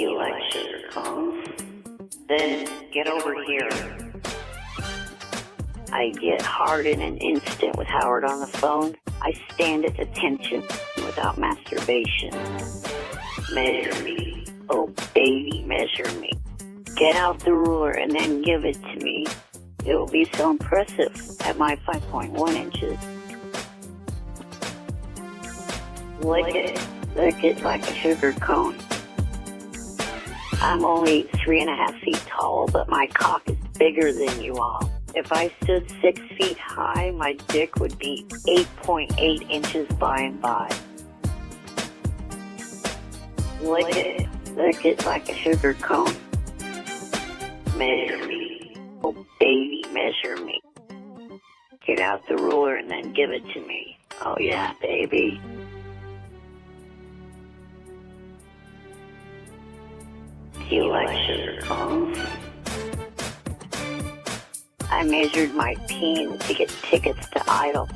You like sugar cones? Then get over here. I get hard in an instant with Howard on the phone. I stand at attention without masturbation. Measure me. Oh, baby, measure me. Get out the ruler and then give it to me. It will be so impressive at my 5.1 inches. Lick it like a sugar cone. I'm only 3.5 feet tall, but my cock is bigger than you all. If I stood 6 feet high, my dick would be 8.8 inches by and by. Lick it like a sugar cone. Measure me. Oh, baby, measure me. Get out the ruler and then give it to me. Oh, yeah, baby. Do you like sugar cones? I measured my peen to get tickets to Idol.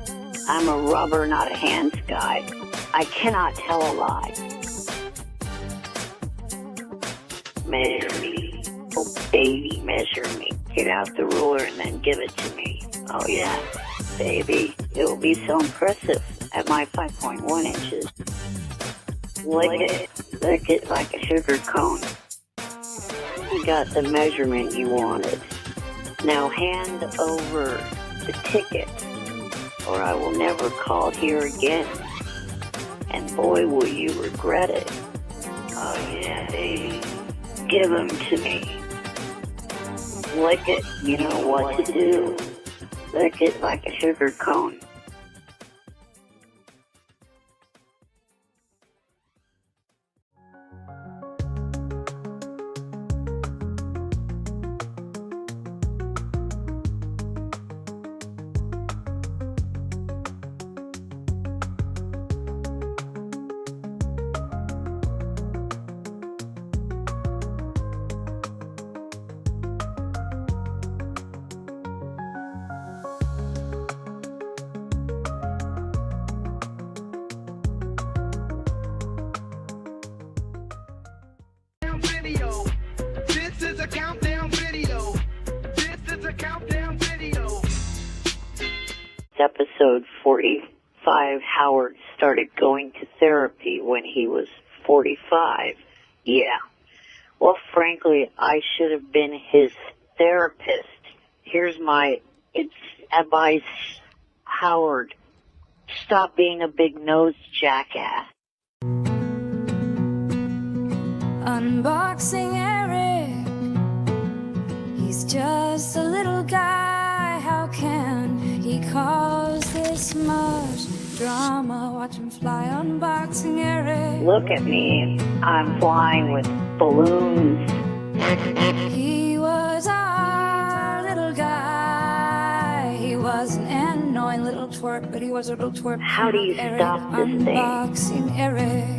I'm a rubber, not a hands guy. I cannot tell a lie. Measure me. Oh, baby, measure me. Get out the ruler and then give it to me. Oh, yeah, baby. It will be so impressive at my 5.1 inches. Lick it like a sugar cone. You got the measurement you wanted. Now hand over the ticket, or I will never call here again. And boy, will you regret it. Oh yeah, baby. Give them to me. Lick it, you know what to do. Lick it like a sugar cone. Episode 45, Howard started going to therapy when he was 45. Yeah. Well, frankly, I should have been his therapist. Here's my advice, Howard. Stop being a big-nosed jackass. Unboxing Eric. He's just a little guy. How can he cause this much drama? Watch him fly. Unboxing Eric. Look at me. I'm flying with balloons. He was our little guy. He was an annoying little twerp, but he was a little twerp. How do you Eric. stop this thing? Unboxing Eric.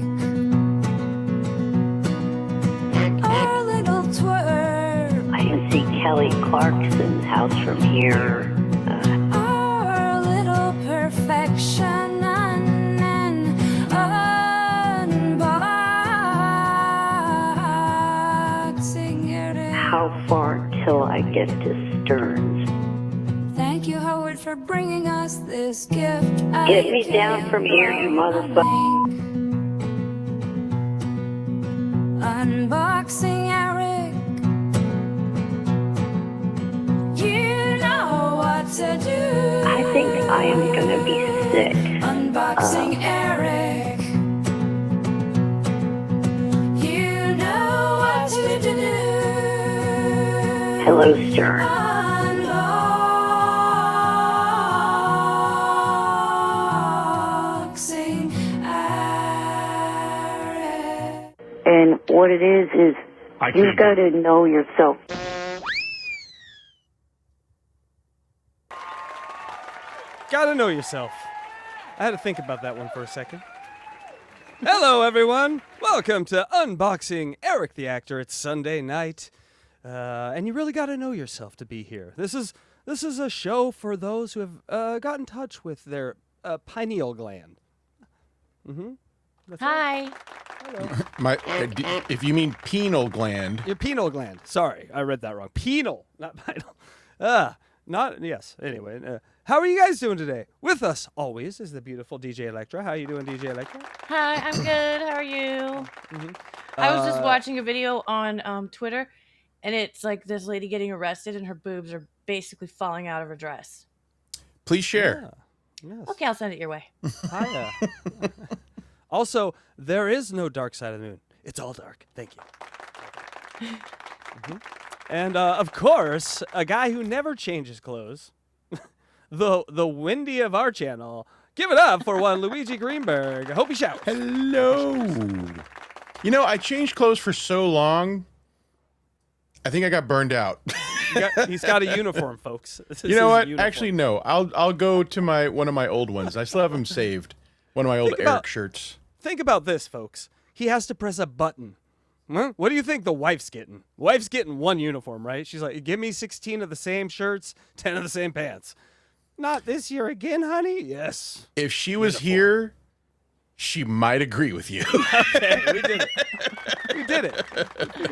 Our little twerp. I can see Kelly Clarkson's house from here. Our little perfection and unboxing Eric. How far till I get to Stearns? Thank you, Howard, for bringing us this gift. Get me down from here, you motherfucker. Unboxing Eric. You know what to do. I think I am gonna be sick. Unboxing Eric. You know what to do. Hello, Stearns. Unboxing Eric. And what it is you've got to know yourself. Gotta know yourself. I had to think about that one for a second. Hello, everyone. Welcome to Unboxing Eric the Actor. It's Sunday night, and you really gotta know yourself to be here. This is a show for those who have got in touch with their pineal gland. Mm-hmm. That's Hi. Right. If you mean penal gland. Your pineal gland. Sorry, I read that wrong. Penal, not penal. Yes. Anyway, how are you guys doing today? With us always is the beautiful DJ Electra. How you doing, DJ Electra? Hi, I'm good. How are you? I was just watching a video on Twitter, and it's like this lady getting arrested, and her boobs are basically falling out of her dress. Please share. Yeah. Yes. Okay, I'll send it your way. Hiya. Also, there is no dark side of the moon. It's all dark. Thank you. And of course, a guy who never changes clothes, the Windy of our channel. Give it up for one Luigi Greenberg. I hope he shouts. Hello. You know, I changed clothes for so long. I think I got burned out. He's got a uniform, folks. You know what? Actually, no. I'll go to one of my old ones. I still have them saved. One of my old Eric shirts. Think about this, folks. He has to press a button. Huh? What do you think the wife's getting? Wife's getting one uniform, right? She's like, give me 16 of the same shirts, 10 of the same pants. Not this year again, honey? Yes. If she was here, she might agree with you. Okay, we did it. We did it.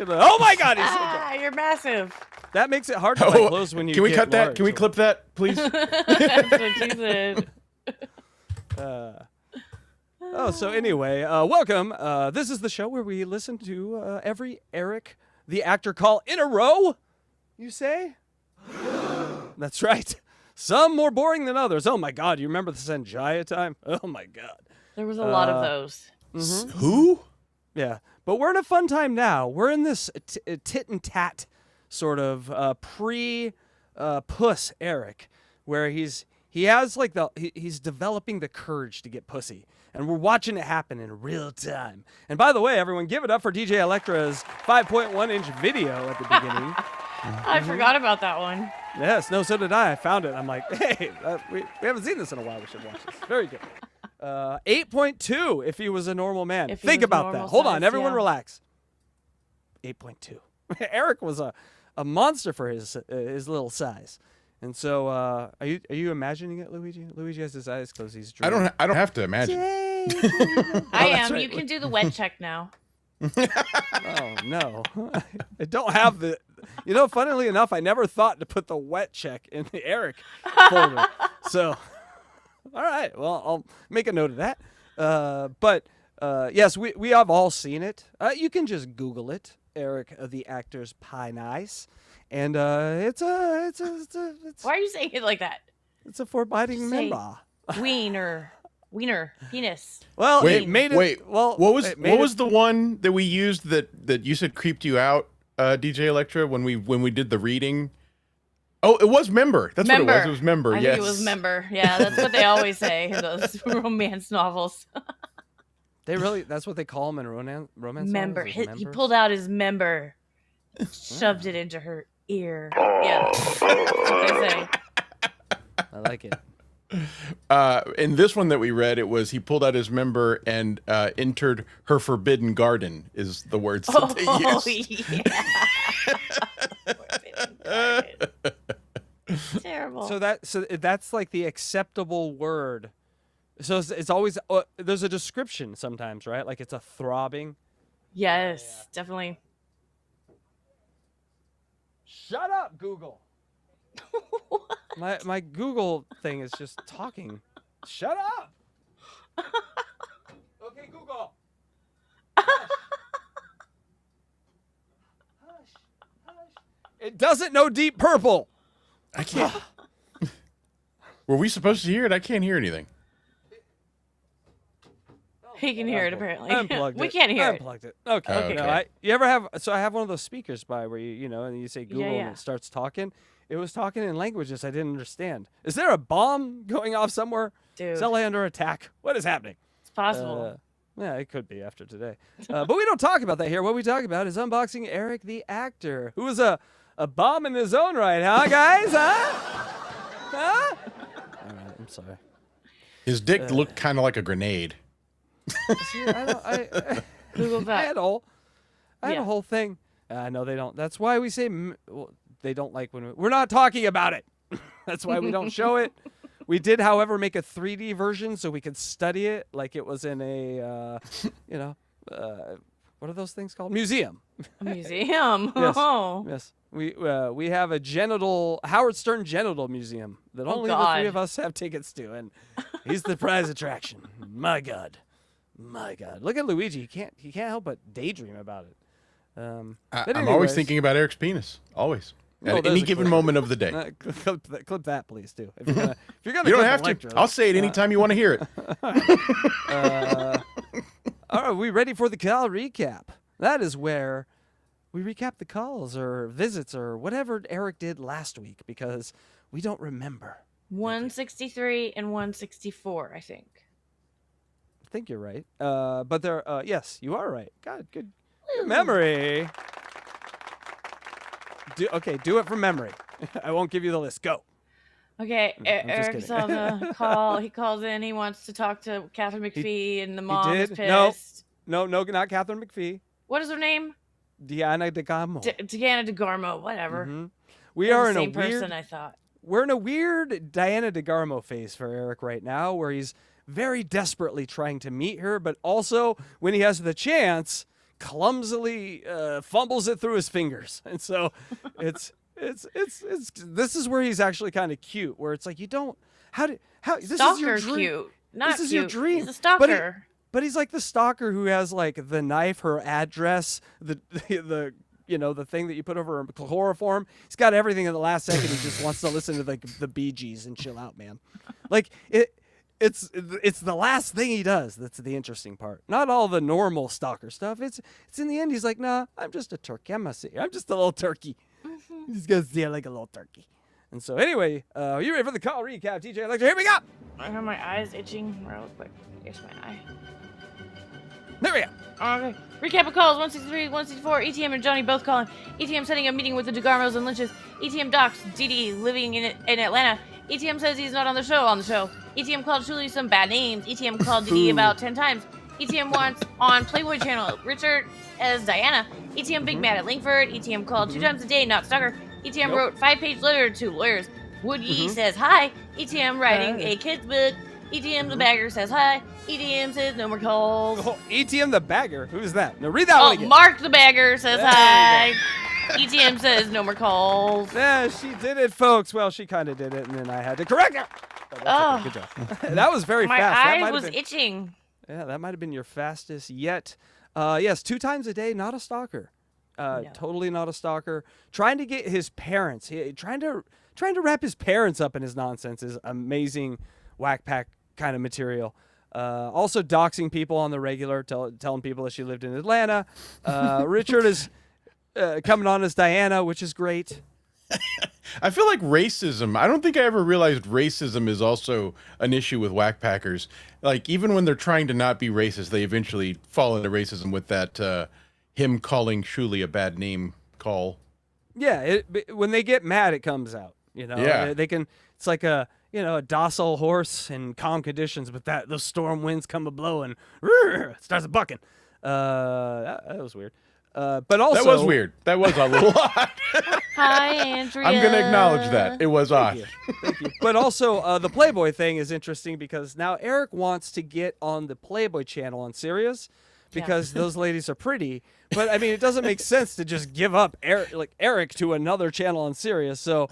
Oh my God, he's so drunk. You're massive. That makes it hard to buy clothes when you Can we get cut that? large, Can we so- clip that, please? That's what she said. So anyway, welcome. This is the show where we listen to every Eric the actor call in a row, you say? That's right. Some more boring than others. Oh my God, you remember the Sanjaya time? Oh my God. There was a lot of those. Who? Yeah, but we're in a fun time now. We're in this tit and tat sort of pre-puss Eric, where he's developing the courage to get pussy, and we're watching it happen in real time. And by the way, everyone, give it up for DJ Electra's 5.1-inch video at the beginning. I forgot about that one. Yes, no, so did I. I found it. I'm like, hey, we haven't seen this in a while. We should watch this. Very good. 8.2 if he was a normal man. If he Think was about normal that. Hold on, size, everyone yeah. relax. 8.2. Eric was a monster for his little size. And so, are you imagining it, Luigi? Luigi has his eyes closed. He's dreaming. I don't have to imagine. I am. right. You can do the wet check now. Oh no, I don't have the. You know, funnily enough, I never thought to put the wet check in the Eric folder. So, all right, well, I'll make a note of that. But yes, we have all seen it. You can just Google it, Eric the actor's pie nice, and it's Why are you saying it like that? it's a foreboding Just say- member. Wiener, penis. Well, Wait, it made it. wait. Well, What was it made it- the one that we used that you said creeped you out, DJ Electra, when we did the reading? Oh, it was member. That's what it was. It was member. I Yes. think it was member. Yeah, that's what they always say in those romance novels. They really. That's what they call him in romance. Member. novels, is He members? pulled out his member, shoved it into her ear. Yeah, that's what they say. I like it. In this one that we read, it was he pulled out his member and entered her forbidden garden. Is the words that they used. Yeah. Terrible. So that's like the acceptable word. So it's always there's a description sometimes, right? Like it's a throbbing. Yes, definitely. Shut up, Google. My Google thing is just talking. Shut up. Okay, Google. Hush. It doesn't know Deep Purple. I can't. Were we supposed to hear it? I can't hear anything. He can hear it apparently. Unplugged We it. can't hear it. Unplugged it. Okay. Oh, You know, okay. you ever have? So I have one of those speakers by where you know, and you say Google yeah. and it starts talking. It was talking in languages I didn't understand. Is there a bomb going off somewhere? Dude, Is LA under attack? What is happening? it's possible. Yeah, it could be after today. But we don't talk about that here. What we talk about is unboxing Eric the actor, who is a bomb in his own right, huh, guys? Huh? All right, I'm sorry. His dick looked kind of like a grenade. See, Google I that. had a Yeah. whole thing. No, they don't. That's why we say they don't like when we're not talking about it. That's why we don't show it. We did, however, make a 3D version so we could study it like it was in a, what are those things called? Museum. A museum. Yes. Oh. Yes. We have a Howard Stern genital museum that only the God. three of us have tickets to, and he's the prize attraction. My God. Look at Luigi. He can't help but daydream about it. I'm But always anyways. thinking about Eric's penis. Always. Oh, At there's any a given clip. moment of the day. Clip that, please, too. If you're gonna You don't clip have to. Electra, I'll say it anytime you want to hear it. All right, we ready for the call recap? That is where we recap the calls or visits or whatever Eric did last week because we don't remember. 163 and 164, I think. I think you're right. But yes, you are right. God, good memory. Do it from memory. I won't give you the list. Go. Okay, I'm just Eric's kidding. on the call. He calls in. He wants to talk to Catherine McPhee, and the mom is did? pissed. No, not Catherine McPhee. What is her name? Diana DeGamo. Deanna DeGarmo, whatever. Mhm. We They're are the in a same person, weird. I thought. We're in a weird Diana DeGarmo phase for Eric right now, where he's very desperately trying to meet her, but also when he has the chance, clumsily fumbles it through his fingers, and so it's this is where he's actually kind of cute, where it's like you don't this is your Stalker dream. cute. Not This is your cute. dream. He's a stalker. But he's like the stalker who has like the knife, her address, the the thing that you put over chloroform. He's got everything in the last second. He just wants to listen to the Bee Gees and chill out, man. Like it's the last thing he does that's the interesting part. Not all the normal stalker stuff. It's in the end he's like, nah, I'm just a turkey. I'm just a little turkey. He's gonna see like a little turkey. And so anyway, are you ready for the call recap, DJ Electra? Here we go. I have my eyes itching real quick. Here's my eye. There we go. Okay. Recap of calls 163, 164. ETM and Johnny both calling. ETM setting a meeting with the DeGarmos and Lynches. ETM docs Dee living in Atlanta. ETM says he's not on the show. ETM called SHULI some bad names. ETM called Dee about 10 times. ETM wants on Playboy channel Richard as Diana. ETM big mad at LANGFORD. ETM called 2 times a day, not stalker. ETM Nope. wrote 5-page letter to lawyers. Woody says hi. ETM writing Hi. a kid's book. ETM the bagger says hi. ETM says no more calls. Oh, ETM the bagger. Who's that? No, read that one Oh, again. Mark the bagger says There hi. we ETM says no more calls. Yeah, she did it, folks. Well, she kind of did it, and then I had to correct her. But that's Oh. okay. Good job. That was very My fast. That eye might have was been, itching. yeah, that might have been your fastest yet. Yes, 2 times a day, not a stalker. No. Totally not a stalker. Trying to get his parents, trying to wrap his parents up in his nonsense is amazing. Wack Pack kind of material. Also doxing people on the regular, telling people that she lived in Atlanta. Richard is coming on as Diana, which is great. I feel like racism. I don't think I ever realized racism is also an issue with Wack Packers. Like, even when they're trying to not be racist, they eventually fall into racism with that him calling SHULI a bad name call. Yeah, when they get mad, it comes out. You know, Yeah. they can. It's like a docile horse in calm conditions, but those storm winds come a blowing, it starts a bucking. That was weird. But also That was weird. That was a little odd. Hi, Andrea. I'm going to acknowledge that. It was odd. Thank you. But also, the Playboy thing is interesting because now Eric wants to get on the Playboy channel on Sirius because those ladies are pretty. But I mean, it doesn't make sense to just give up Eric to another channel on Sirius. So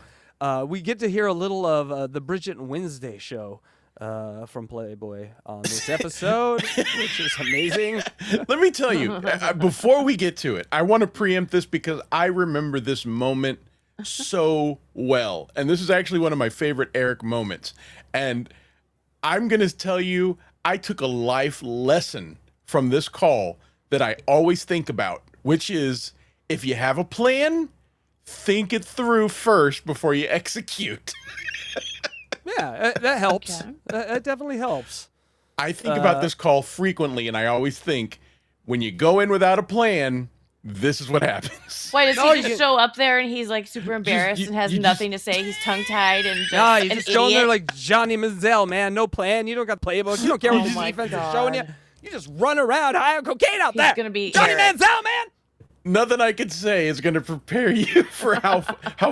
we get to hear a little of the Bridget and Wednesday show from Playboy on this episode, which is amazing. Let me tell you, before we get to it, I want to preempt this because I remember this moment so well. And this is actually one of my favorite Eric moments. And I'm going to tell you, I took a life lesson from this call that I always think about, which is if you have a plan, think it through first before you execute. Yeah, that helps. Okay. That definitely helps. I think about this call frequently, and I always think when you go in without a plan, this is what happens. Why does No, he you just get- show up there and he's like super embarrassed you- and has you just- nothing to say? He's tongue tied and just Nah, you an just idiot. going there like Johnny Manziel, man. No plan. You don't got playbook. You don't care what Oh the my defense is showing you. God. You just run around high on cocaine out He's there. gonna be Johnny Eric. Manziel, man. Nothing I could say is going to prepare you for how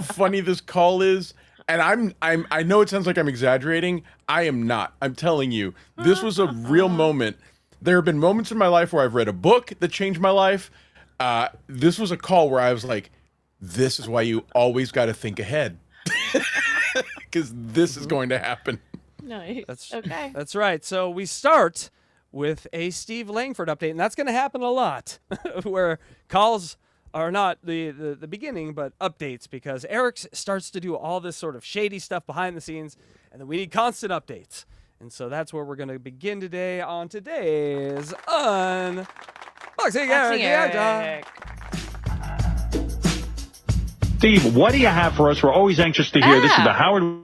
funny this call is. And I know it sounds like I'm exaggerating. I am not. I'm telling you, this was a real moment There have been moments in my life where I've read a book that changed my life. This was a call where I was like, this is why you always got to think ahead. Because this is going to happen. Nice. That's okay. That's right. So we start with a Steve Langford update, and that's going to happen a lot, where calls are not the beginning, but updates, because Eric starts to do all this sort of shady stuff behind the scenes, and then we need constant updates. And so that's where we're going to begin today on today's Unboxing Eric. Steve, what do you have for us? We're always anxious to hear. This is the Howard.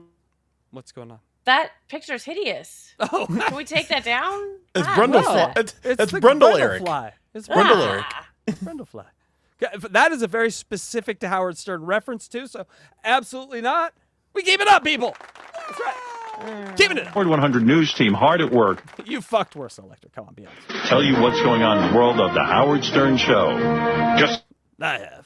What's going on? That picture's hidious. Oh, Can we take that down? It's God, Brundle what Fly. is it's That's the Brundle Eric. Fly. It's Brundle Eric. Brundlefly. That is a very specific to Howard Stern reference, too, so absolutely not. We keep it up, people. That's right. Keeping it up. Howard 100 News team hard at work. You fucked worse, Electra. Come on, be honest. Tell you what's going on in the world of the Howard Stern Show. Just I have.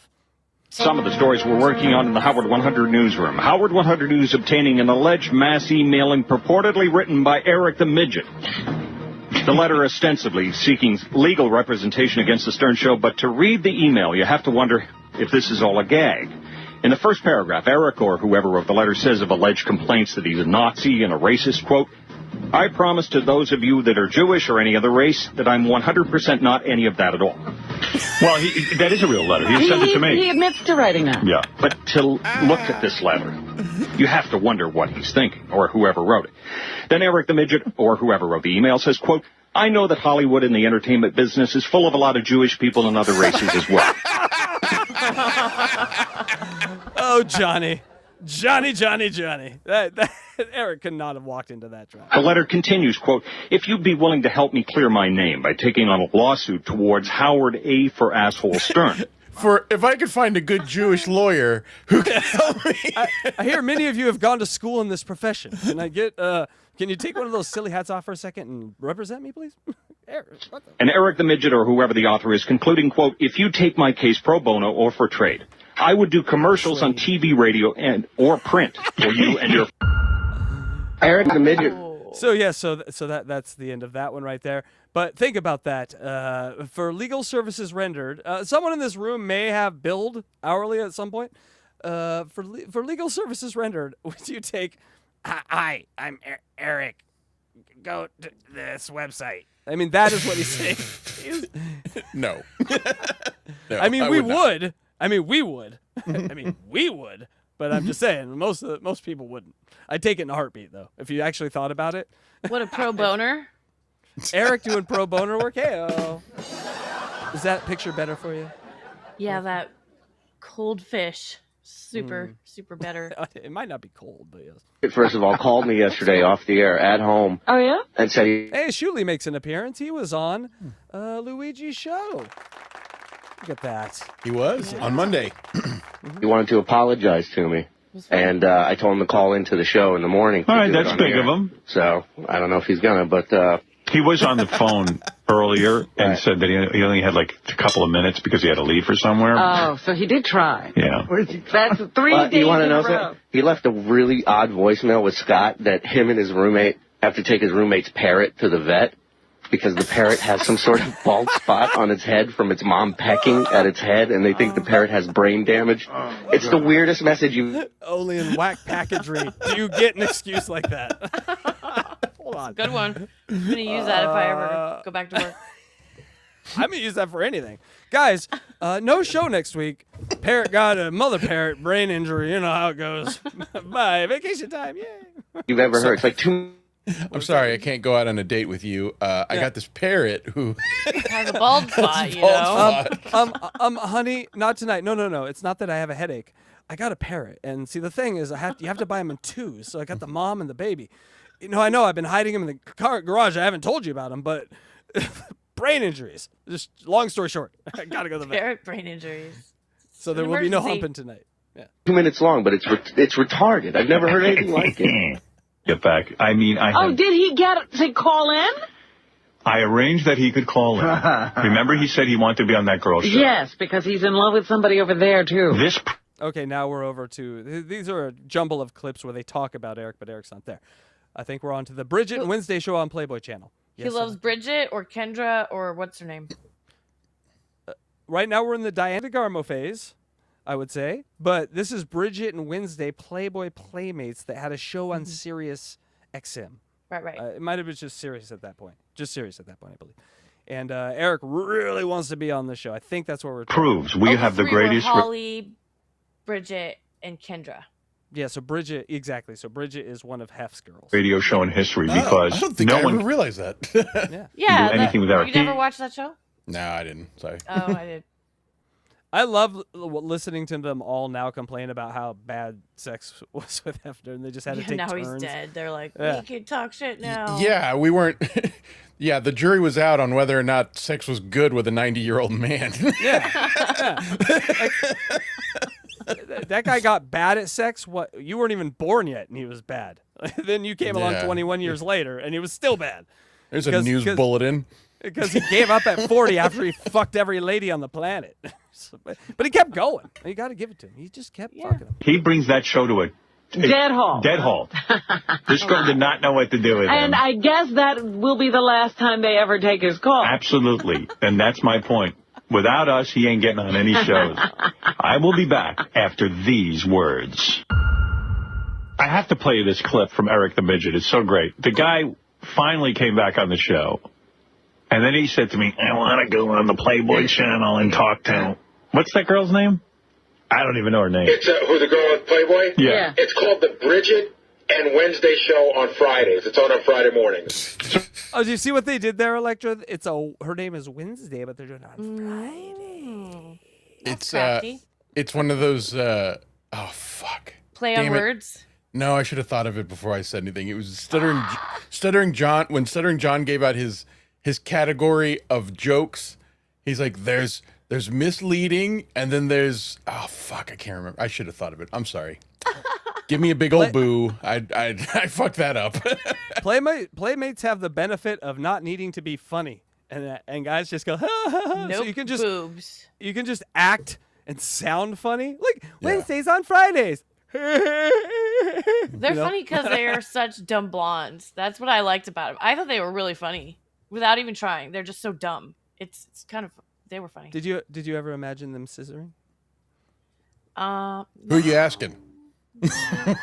some of the stories we're working on in the Howard 100 newsroom. Howard 100 News obtaining an alleged mass emailing purportedly written by Eric the Midget. The letter ostensibly seeking legal representation against the Stern Show, but to read the email, you have to wonder if this is all a gag. In the first paragraph, Eric, or whoever wrote the letter, says of alleged complaints that he's a Nazi and a racist, quote, I promise to those of you that are Jewish or any other race that I'm 100% not any of that at all. Well, that is a real letter. He sent it to me. He admits to writing that. Yeah, but to look at this letter, you have to wonder what he's thinking, or whoever wrote it. Then Eric the Midget, or whoever wrote the email, says, quote, I know that Hollywood and the entertainment business is full of a lot of Jewish people and other races as well. Oh, Johnny. Johnny. Eric could not have walked into that trap. The letter continues, quote, if you'd be willing to help me clear my name by taking on a lawsuit towards Howard A. for Asshole Stern. For if I could find a good Jewish lawyer who can help me. I hear many of you have gone to school in this profession. Can I get, can you take one of those silly hats off for a second and represent me, please? Eric, what the? And Eric the Midget, or whoever the author is, concluding, quote, if you take my case pro bono or for trade, I would do commercials on TV, radio, and or print for you and your... Eric the Midget. So yeah, so that's the end of that one right there. But think about that. For legal services rendered, someone in this room may have billed hourly at some point. For legal services rendered, would you take? Hi, I'm Eric. Go to this website. I mean, that is what he's saying. No. No, I mean, we would not. would. I mean, we would. I mean, we would. But I'm just saying, most people wouldn't. I'd take it in a heartbeat, though, if you actually thought about it. What a pro boner. Eric doing pro boner work. Hey-o. Is that picture better for you? Yeah, that cold fish. Super better. It might not be cold, but yes. First of all, called me yesterday off the air at home. Oh, yeah? And said Hey, SHULI makes an appearance. He was on Luigi's show. Look at that. He was on Monday. he wanted to apologize to me. And I told him to call into the show in the morning. All right, that's big of him. So I don't know if he's going to, but... He was on the phone earlier and said that he only had like a couple of minutes because he had to leave for somewhere. Oh, so he did try. Yeah. That's 3 days you want to in know a row. something? He left a really odd voicemail with Scott that him and his roommate have to take his roommate's parrot to the vet because the parrot has some sort of bald spot on its head from its mom pecking at its head, and they think the parrot has brain damage. It's the weirdest message you... Only in Wack Packagery do you get an excuse like that. Hold on. Good one. I'm going to use that if I ever go back to work. I'm going to use that for anything. Guys, no show next week. Parrot got a mother parrot brain injury. You know how it goes. Bye. Vacation time. Yay. You've ever heard. It's like two... I'm sorry, I can't go out on a date with you. I got this parrot who Has a bald spot, you bald know? spot. Honey, not tonight. No. It's not that I have a headache. I got a parrot. And see, the thing is, you have to buy them in twos. So I got the mom and the baby. You know, I know I've been hiding them in the garage. I haven't told you about them, but brain injuries. Just long story short, I got to go to the vet. Parrot brain injuries. So there An will be no emergency. humping tonight. Yeah. 2 minutes long, but it's retarded. I've never heard anything like it. Get back. I mean, Oh, did he say call in? I arranged that he could call in. Remember, he said he wanted to be on that girl show. Yes, because he's in love with somebody over there, too. This Okay, now we're over to, these are a jumble of clips where they talk about Eric, but Eric's not there. I think we're on to the Bridget and Wednesday show on Playboy channel. He loves Bridget or Kendra or what's her name? Right now we're in the Diana DeGarmo phase, I would say. But this is Bridget and Wednesday, Playboy Playmates, that had a show on Sirius XM. Right. It might have been just Sirius at that point. Just Sirius at that point, I believe. And Eric really wants to be on the show. I think that's what we're Proves we have the greatest. Holly, Bridget, and Kendra. Yeah, so Bridget, exactly. So Bridget is one of Hef's girls. Radio show in history because I don't think I ever realized that. Yeah, anything without you never watched that show? No, I didn't. Sorry. Oh, I did. I love listening to them all now complain about how bad sex was with Hefner, and they just had to take now turns. He's dead. They're like, we can talk shit now. Yeah, we weren't. Yeah, the jury was out on whether or not sex was good with a 90-year-old man. Yeah. That guy got bad at sex. What? You weren't even born yet, and he was bad. Then you came along 21 years later, and he was still bad. There's a news bulletin. Because he gave up at 40 after he fucked every lady on the planet. But he kept going. You got to give it to him. He just kept fucking them. He brings that show to a dead halt. Dead halt. This girl did not know what to do with him. And I guess that will be the last time they ever take his call. Absolutely. And that's my point. Without us, he ain't getting on any shows. I will be back after these words. I have to play you this clip from Eric the Midget. It's so great. The guy finally came back on the show. And then he said to me, I want to go on the Playboy channel and talk to... What's that girl's name? I don't even know her name. It's who, the girl on Playboy? Yeah. It's called the Bridget and Wednesday show on Fridays. It's on Friday mornings. Oh, do you see what they did there, Electra? Her name is Wednesday, but they're doing it on Friday. It's one of those oh fuck. Play on words. No, I should have thought of it before I said anything. It was Stuttering John. When Stuttering John gave out his category of jokes, he's like, there's misleading, and then there's I can't remember. I should have thought of it. I'm sorry. Give me a big old boo. I fucked that up. Playmates have the benefit of not needing to be funny, and guys just go. Nope, so you can just boobs. You can just act and sound funny. Like Wednesdays on Fridays. They're funny because they are such dumb blondes. That's what I liked about them. I thought they were really funny without even trying. They're just so dumb. It's kind of they were funny. Did you ever imagine them scissoring? Who are you asking? It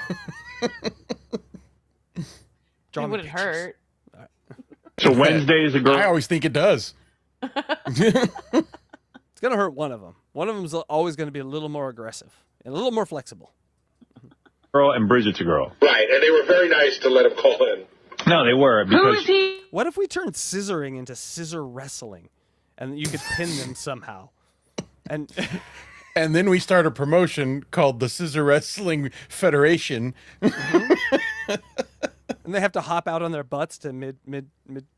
wouldn't hurt. So Wednesday is a girl. I always think it does. It's gonna hurt one of them. One of them's always gonna be a little more aggressive and a little more flexible. Girl and Bridget's a girl. Right, and they were very nice to let him call in. No, they were. Because Who is he? What if we turned scissoring into scissor wrestling, and you could pin them somehow, and and then we start a promotion called the Scissor Wrestling Federation. And they have to hop out on their butts to mid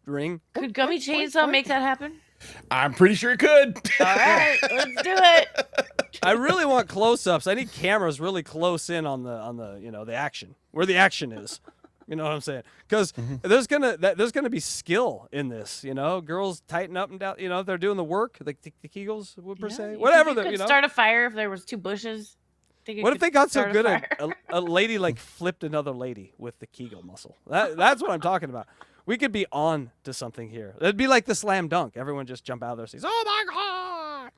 ring. Could Gummy Chainsaw make that happen? I'm pretty sure it could. All right, let's do it. I really want close-ups. I need cameras really close in on the the action, where the action is. You know what I'm saying? Because there's gonna be skill in this. Girls tighten up and down. If they're doing the work, like the Kegels per se, whatever. You could start a fire if there was two bushes. What if they got so good a lady like flipped another lady with the Kegel muscle? That's what I'm talking about. We could be on to something here. It'd be like the slam dunk. Everyone just jump out of their seats. Oh my god!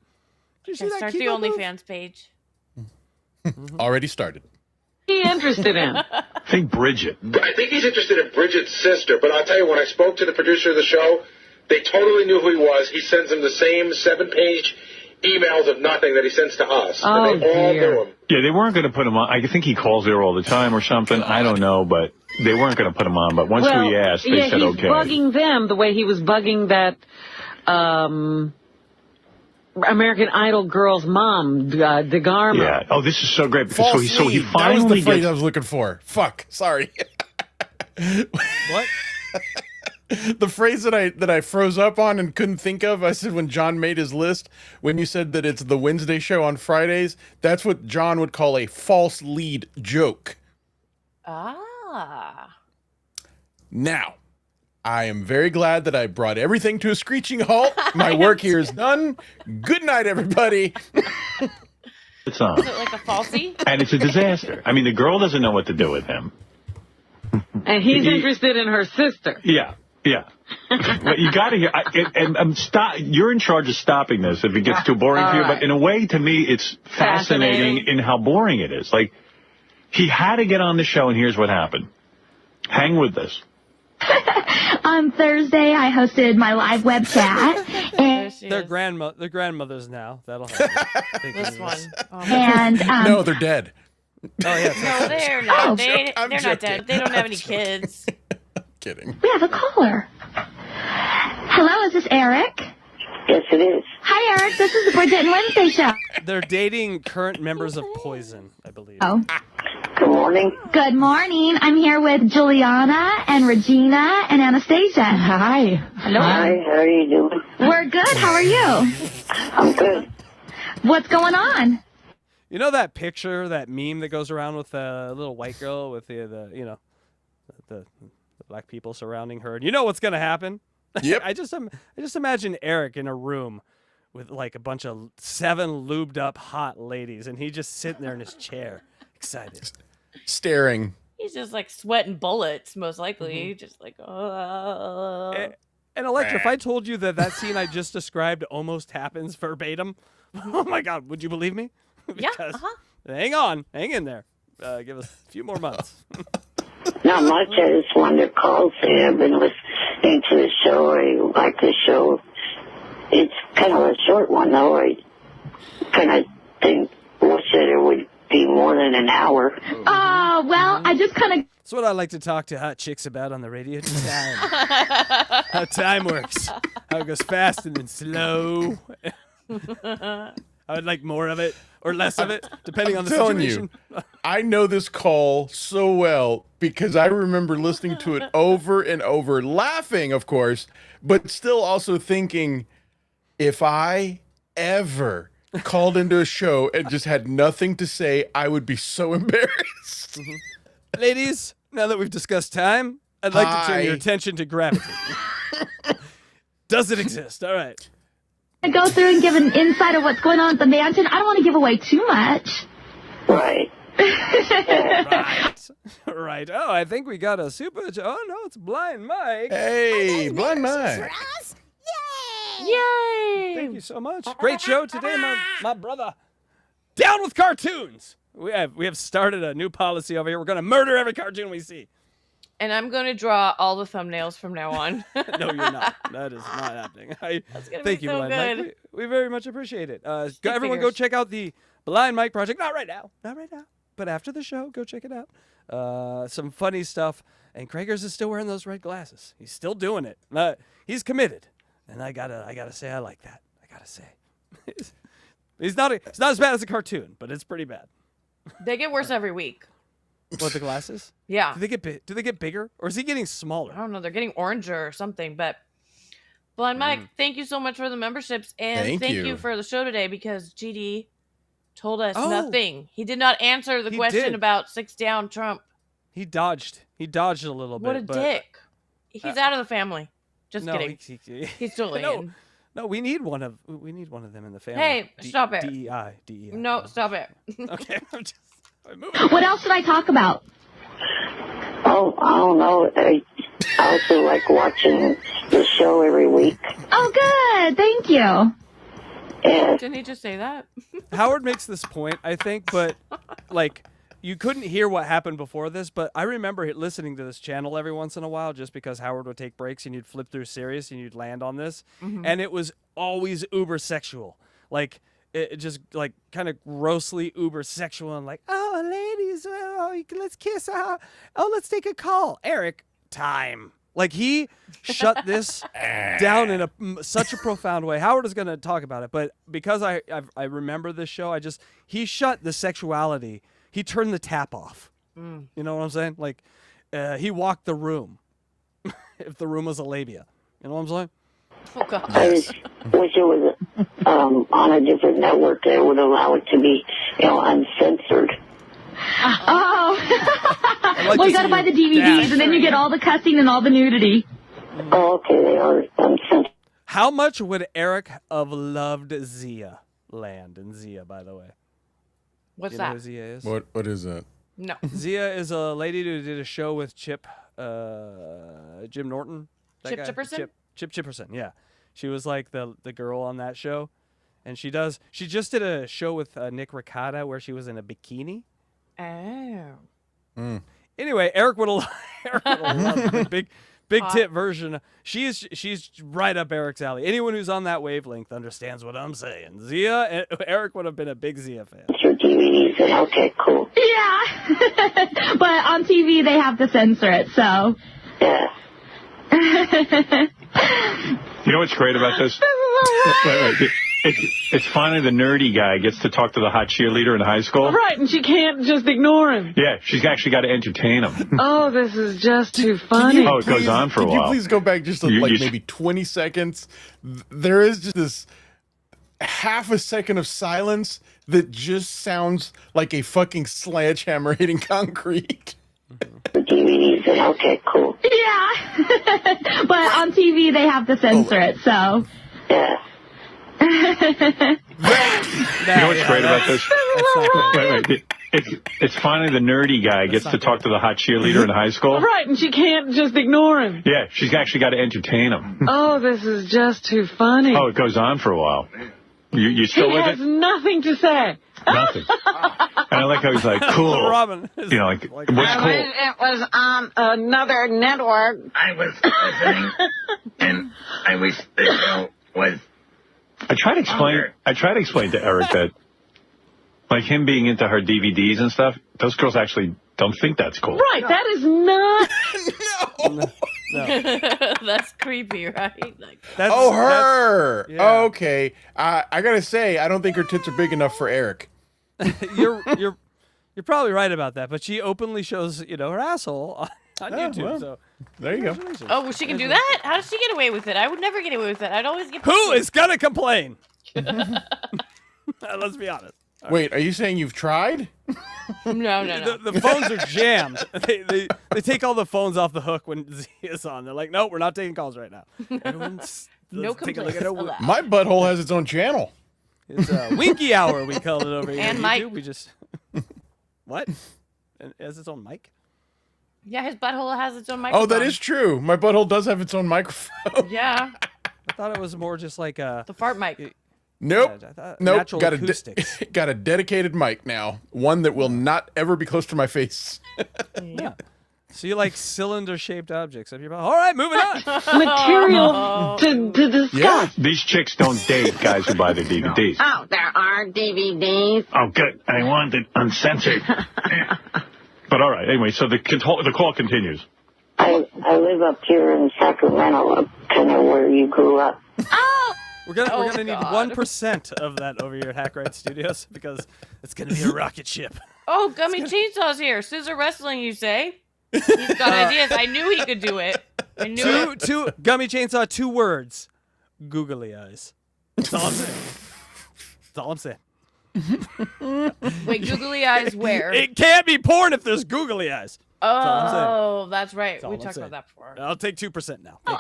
Did you see that start the Kegel move? OnlyFans page. Already started. He interested in? I think Bridget. I think he's interested in Bridget's sister, but I'll tell you, when I spoke to the producer of the show, they totally knew who he was. He sends them the same 7-page emails of nothing that he sends to us. Oh, and they all knew him. Yeah, they weren't going to put him on. I think he calls there all the time or something. I don't know, but they weren't going to put him on. But once we asked, they said okay. He's bugging them the way he was bugging that American Idol girl's mom, DeGarmo. Yeah. Oh, this is so great because so he finally that was the phrase gets... I was looking for. Fuck. Sorry. What? The phrase that I froze up on and couldn't think of, I said when John made his list, when you said that it's the Wednesday show on Fridays, that's what John would call a false lead joke. Ah. Now, I am very glad that I brought everything to a screeching halt. My work here is done. Good night, everybody. It's on. Is it like a falsie? And it's a disaster. I mean, the girl doesn't know what to do with him. And he's interested in her sister. Yeah. Yeah. But you got to hear, and I'm you're in charge of stopping this if it gets too boring for you, but in a way, to me, it's fascinating in how boring it is. Like, he had to get on the show, and here's what happened. Hang with this. On Thursday, I hosted my live web chat. And They're grandmothers now. That'll help. This one. And no, they're dead. Oh, yeah. No, they're not. I'm They're joking. not dead. They don't have any kids. Kidding. we have a caller. Hello, is this Eric? Yes, it is. Hi, Eric. This is the Bridget and Wednesday show. They're dating current members of Poison, I believe. Oh. Good morning. Good morning. I'm here with Juliana and Regina and Anastasia. Hi. Hello. Hi, how are you doing? We're good. How are you? I'm good. What's going on? You know that picture, that meme that goes around with the little white girl with the black people surrounding her, and you know what's gonna happen? Yep. I just imagine Eric in a room with like a bunch of 7 lubed up hot ladies, and he just sitting there in his chair, excited, staring. He's just like sweating bullets, most likely. Just like, oh. And Electra, if I told you that scene I just described almost happens verbatim, oh my God, would you believe me? Because, hang in there. Give us a few more months. Not much. I just wanted to call, say I've been listening to the show. I like the show. It's kind of a short one, though. I kind of wish that it would be more than an hour. Oh, well, I just kind of... That's what I like to talk to hot chicks about on the radio. Time. How time works. How it goes fast and then slow. I would like more of it or less of it, depending on the situation. I know this call so well because I remember listening to it over and over, laughing, of course, but still also thinking, if I ever called into a show and just had nothing to say, I would be so embarrassed. Ladies, now that we've discussed time, I'd like to turn your attention to gravity. Does it exist? All right. go through and give an insight of what's going on at the mansion. I don't want to give away too much. Right. Right. Oh, I think we got a super... Oh, no, it's Blind Mike. Hey, Blind Mike. Yay! Thank you so much. Great show today, my brother. Down with cartoons. We have started a new policy over here. We're going to murder every cartoon we see. And I'm going to draw all the thumbnails from now on. No, you're not. That is not happening. Thank you, so Blind good. Mike. We very much appreciate it. Everyone go check out the Blind Mike Project. Not right now. But after the show, go check it out. Some funny stuff. And Kragers is still wearing those red glasses. He's still doing it. He's committed. And I gotta say I like that. I gotta say. It's not as bad as a cartoon, but it's pretty bad. They get worse every week. What, the glasses? Yeah. Do they get bigger, or is he getting smaller? I don't know. They're getting oranger or something. But Blind Mike, thank you so much for the memberships, and thank you for the show today, because GD told us nothing. He did not answer the question about 6 down Trump. He dodged a little bit. What a dick. He's out of the family. Just kidding. He's still in. No, we need one of them in the family. Hey, stop it. DEI. No, stop it. Okay, I'm moving. What else should I talk about? Oh, I don't know. I also like watching the show every week. Oh, good. Thank you. Yeah. Didn't he just say that? Howard makes this point, I think, but like you couldn't hear what happened before this, but I remember listening to this channel every once in a while just because Howard would take breaks and you'd flip through Sirius and you'd land on this. Mm-hmm. And it was always uber sexual. Like, it just like kind of grossly uber sexual and like, oh, ladies, let's kiss. Let's take a call. Eric, time. Like, he shut this down in such a profound way. Howard is going to talk about it, but because I remember this show, he shut the sexuality. He turned the tap off. You know what I'm saying? Like, he walked the room. If the room was a labia. You know what I'm saying? Oh, God. I just wish it was on a different network that would allow it to be, uncensored. Oh. Well, you got to buy the DVDs, and then you get all the cussing and all the nudity. Oh, okay, they are uncensored. How much would Eric have loved Zia land? And Zia, by the way. What's you that? Know who Zia is? What is that? No. Zia is a lady who did a show with Jim Norton. That guy, Chipperson? Chip Chipperson, yeah. She was like the girl on that show. And she just did a show with Nick Ricotta where she was in a bikini. Oh. Anyway, Eric would love the big tit version. She's right up Eric's alley. Anyone who's on that wavelength understands what I'm saying. Eric would have been a big Zia fan. Your DVDs, okay, cool. Yeah. But on TV, they have to censor it, so. Yeah. You know what's great about this? Wait. It's finally the nerdy guy gets to talk to the hot cheerleader in high school. Right, and she can't just ignore him. Yeah, she's actually got to entertain him. Oh, this is just too funny. Oh, it goes on for a while. Can you please go back just maybe 20 seconds? There is just this half a second of silence that just sounds like a fucking sledgehammer hitting concrete. Your DVDs, okay, cool. Yeah. But on TV, they have to censor it, so. Yeah. You know what's great about this? Wait. It's finally the nerdy guy gets to talk to the hot cheerleader in high school. Right, and she can't just ignore him. Yeah, she's actually got to entertain him. Oh, this is just too funny. Oh, it goes on for a while. You still He with has it? nothing to say. Nothing. And I like how he's like, cool. Robin. You know, like what's cool? It was on another network. I was listening, and I wish the show was. I try to explain to Eric that, like him being into her DVDs and stuff, those girls actually don't think that's cool. Right, that is not. No. That's creepy, right? Like, Her. Yeah. Okay. I gotta say, I don't think her tits are big enough for Eric. You're probably right about that, but she openly shows her asshole on YouTube. Well, so there you go. oh, well, she can do that? How does she get away with it? I would never get away with it. I'd always get. who is gonna complain? Let's be honest. Wait, are you saying you've tried? No. The phones are jammed. They take all the phones off the hook when Zia's on. They're like, no, we're not taking calls right now. Everyone's No take a look at complaints it. allowed. My butthole has its own channel. It's Winky Hour, we call it over here. And on Mike. YouTube. We just what? And it has its own mic. Yeah, his butthole has its own microphone. Oh, that is true. My butthole does have its own microphone. Yeah, I thought it was more just like a. the fart mic. Nope. Nope. Nope. Got acoustics. got a dedicated mic now. One that will not ever be close to my face. Yeah. So you like cylinder-shaped objects up your butt. All right, moving on. Material to discuss. Yeah. These chicks don't date guys who buy their DVDs. Oh, there are DVDs. Oh, good. I want it uncensored. But all right. Anyway, so the call continues. I live up here in Sacramento, kind of where you grew up. Oh! We're gonna need God. 1% of that over here at Hack Right Studios because it's gonna be a rocket ship. Oh, Gummy Chainsaw's here. Scissor wrestling, you say? He's got ideas. I knew he could do it. I knew it. Two Gummy Chainsaw, 2 words. Googly eyes. That's all I'm saying. That's all I'm saying. Wait, googly eyes where? It can't be porn if there's googly eyes. Oh, that's right. all We I'm talked saying. about that before. I'll take 2% now. Oh,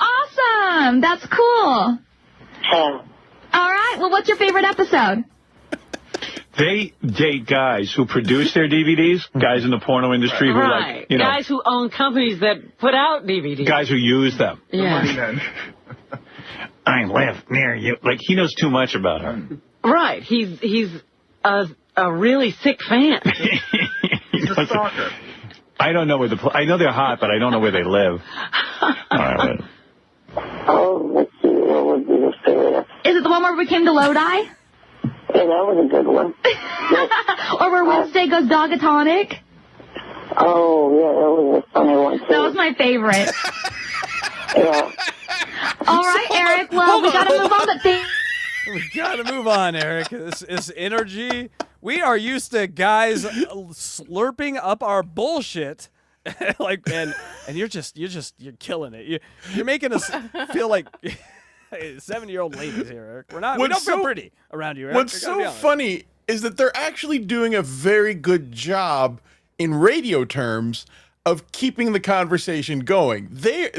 awesome. That's cool. Yeah. All right. Well, what's your favorite episode? They date guys who produce their DVDs, guys in the porno industry who Right. like, you know, Guys who own companies that put out DVDs. guys who use them. Yeah. I live near you. Like, he knows too much about her. Right. He's a really sick fan. He's a stalker. I don't know where I know they're hot, but I don't know where they live. All right, wait. Oh, let's see. What would be the favorite? Is it the one where we came to Lodi? Yeah, that was a good one. Or where Wednesday goes dogatonic? Oh, yeah, that was a funny one, too. That was my favorite. Yeah. All right, Eric. Well, we got to move on, but We gotta move on, Eric. This is energy. We are used to guys slurping up our bullshit, like, and you're killing it. You're making us feel like 7-year-old ladies here, Eric. We don't feel pretty around you, Eric. What's so funny is that they're actually doing a very good job in radio terms of keeping the conversation going.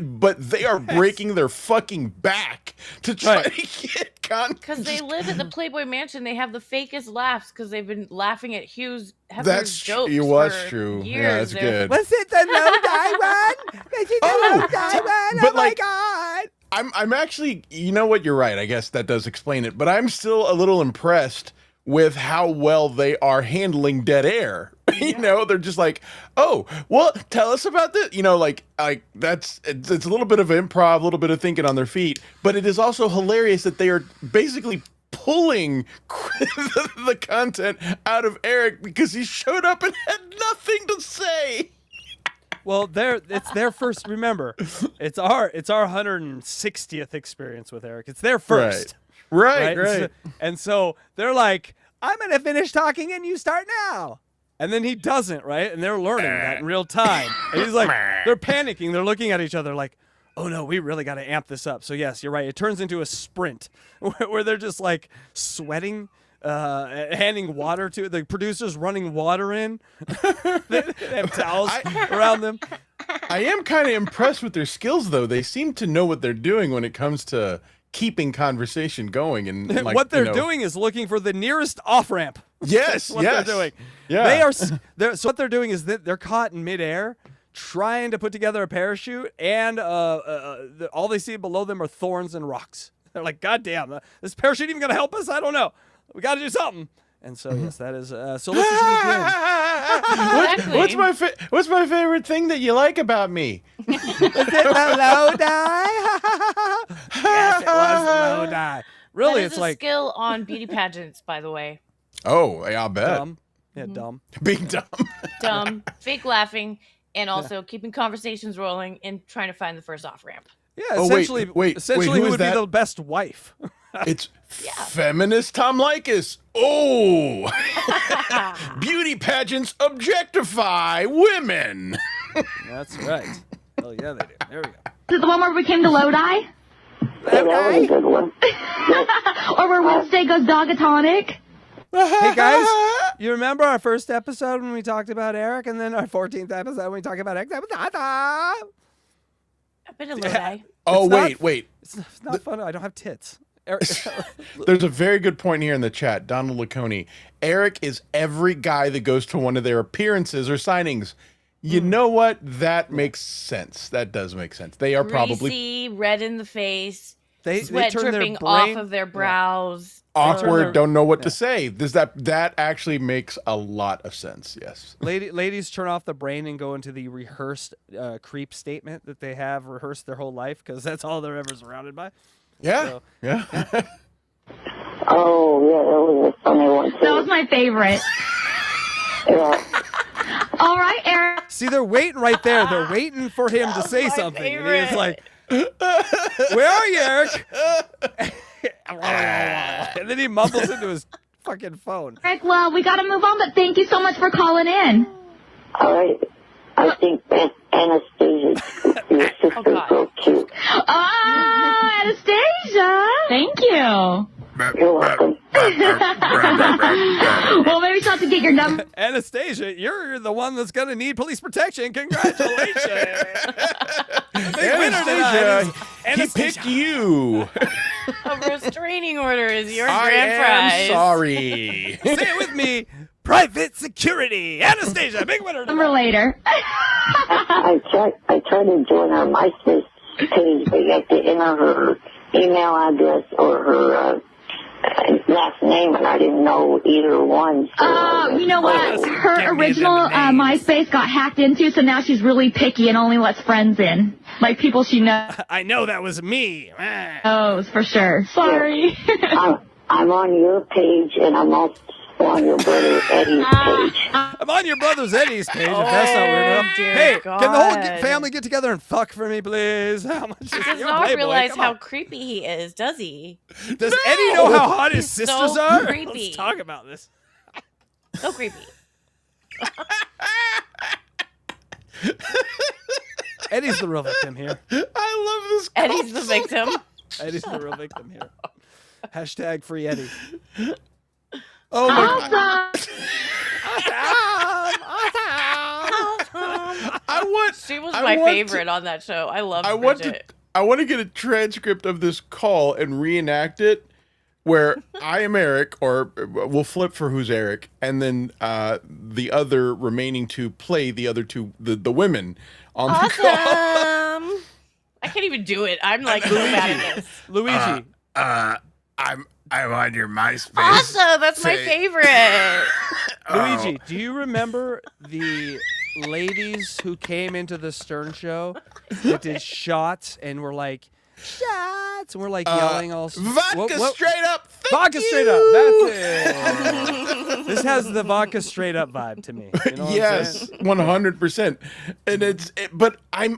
But they are breaking their fucking back to try to get content. Because they live at the Playboy Mansion, they have the fakest laughs because they've been laughing at Hugh's Hefner's jokes It was for true. years. Yeah, that's good. Was it the low guy one? Was it the low guy one? But oh my like, God. I'm actually, you know what, you're right. I guess that does explain it, but I'm still a little impressed with how well they are handling dead air. You know, they're just like, oh, well, tell us about this. You know, like it's a little bit of improv, a little bit of thinking on their feet, but it is also hilarious that they are basically pulling the content out of Eric because he showed up and had nothing to say. Well, it's their first. Remember, it's our 160th experience with Eric. It's their first. Right. And so they're like, I'm gonna finish talking and you start now. And then he doesn't, right? And they're learning that in real time. And he's like, they're panicking. They're looking at each other like, oh no, we really got to amp this up. So yes, you're right. It turns into a sprint where they're just like sweating, handing water to the producers, running water in. They have towels around them. I am kind of impressed with their skills, though. They seem to know what they're doing when it comes to keeping conversation going. And like, what they're doing is looking for the nearest off ramp. Yes, what they're doing. Yeah. So what they're doing is that they're caught in midair, trying to put together a parachute, and all they see below them are thorns and rocks. They're like, God damn, this parachute even gonna help us? I don't know. We got to do something. And so yes, that is. So let's listen Exactly. What's my favorite thing that you like about me? Is it the low die? Yes, it was the low die. Really, that is it's a like skill on beauty pageants, by the way. Oh, yeah, I'll bet. dumb. Yeah, dumb. Being dumb. Dumb, fake laughing, and also keeping conversations rolling and trying to find the first off ramp. Yeah, Oh, essentially, wait, essentially, who who is would that? be the best wife? It's feminist Tom Likas. Oh, beauty pageants objectify women. That's right. Oh yeah, they do. There we go. Is it the one where we came to Lodi? That was a good one. Or where Wednesday goes dogatonic? Hey guys, you remember our first episode when we talked about Eric, and then our 14th episode when we talked about Eric? I've been to Lodi. Oh, It's wait. It's not fun. I don't have tits. Eric, There's a very good point here in the chat. Donald Laconi. Eric is every guy that goes to one of their appearances or signings. You know what? That makes sense. That does make sense. They are probably Greasy, red in the face, they sweat turn their dripping brain off of their brows. awkward, don't know what to say. That actually makes a lot of sense. Yes. Ladies turn off the brain and go into the rehearsed creep statement that they have rehearsed their whole life because that's all they're ever surrounded by. Yeah. So, yeah. Oh, yeah, that was a funny one, too. That was my favorite. Yeah. All right, Eric. See, they're waiting right there. They're waiting for him to say my something. And favorite. he's like, where are you, Eric? And then he mumbles into his fucking phone. Eric, well, we got to move on, but thank you so much for calling in. All right. I think Anastasia, your sister's God. so cute. Oh, Anastasia. Thank you. You're welcome. Well, maybe she'll have to get your number. Anastasia, you're the one that's going to need police protection. Congratulations. Big winner tonight. He picked you. A restraining order is your I grand prize. am sorry. Say it with me. Private security. Anastasia, big winner Number tonight. later. I tried to join her MySpace page, but you have to enter her email address or her last name, and I didn't know either one. So You know what? Her original MySpace got hacked into, so now she's really picky and only lets friends in. Like people she knows I know that was me. for sure. Sorry. I'm on your page, and I'm also on your brother Eddie's page. I'm on your brother's Eddie's page, if that's not weird enough. dear Hey, God. can the whole family get together and fuck for me, please? How much is He does your not Playboy? realize Come how on. creepy he is, does he? Does Eddie know how hot his He's sisters so are? creepy. Let's talk about this. So creepy. Eddie's the real victim here. I love this. Eddie's the victim. Eddie's the real victim here. Hashtag free Eddie. Oh my God. She was I my want favorite on that show. I love I want Bridget. to get a transcript of this call and reenact it where I am Eric, or we'll flip for who's Eric, and then the other remaining two play the other two, the women on the call. Awesome. I can't even do it. I'm like so bad at this. Luigi. I'm on your MySpace. Awesome. That's my favorite. Luigi, do you remember the ladies who came into the Stern show that did shots and were like, shots, and we're like yelling all. Vodka straight up. Vodka straight up. That's it. This has the vodka straight up vibe to me. You know what Yes, I'm 100%. And but I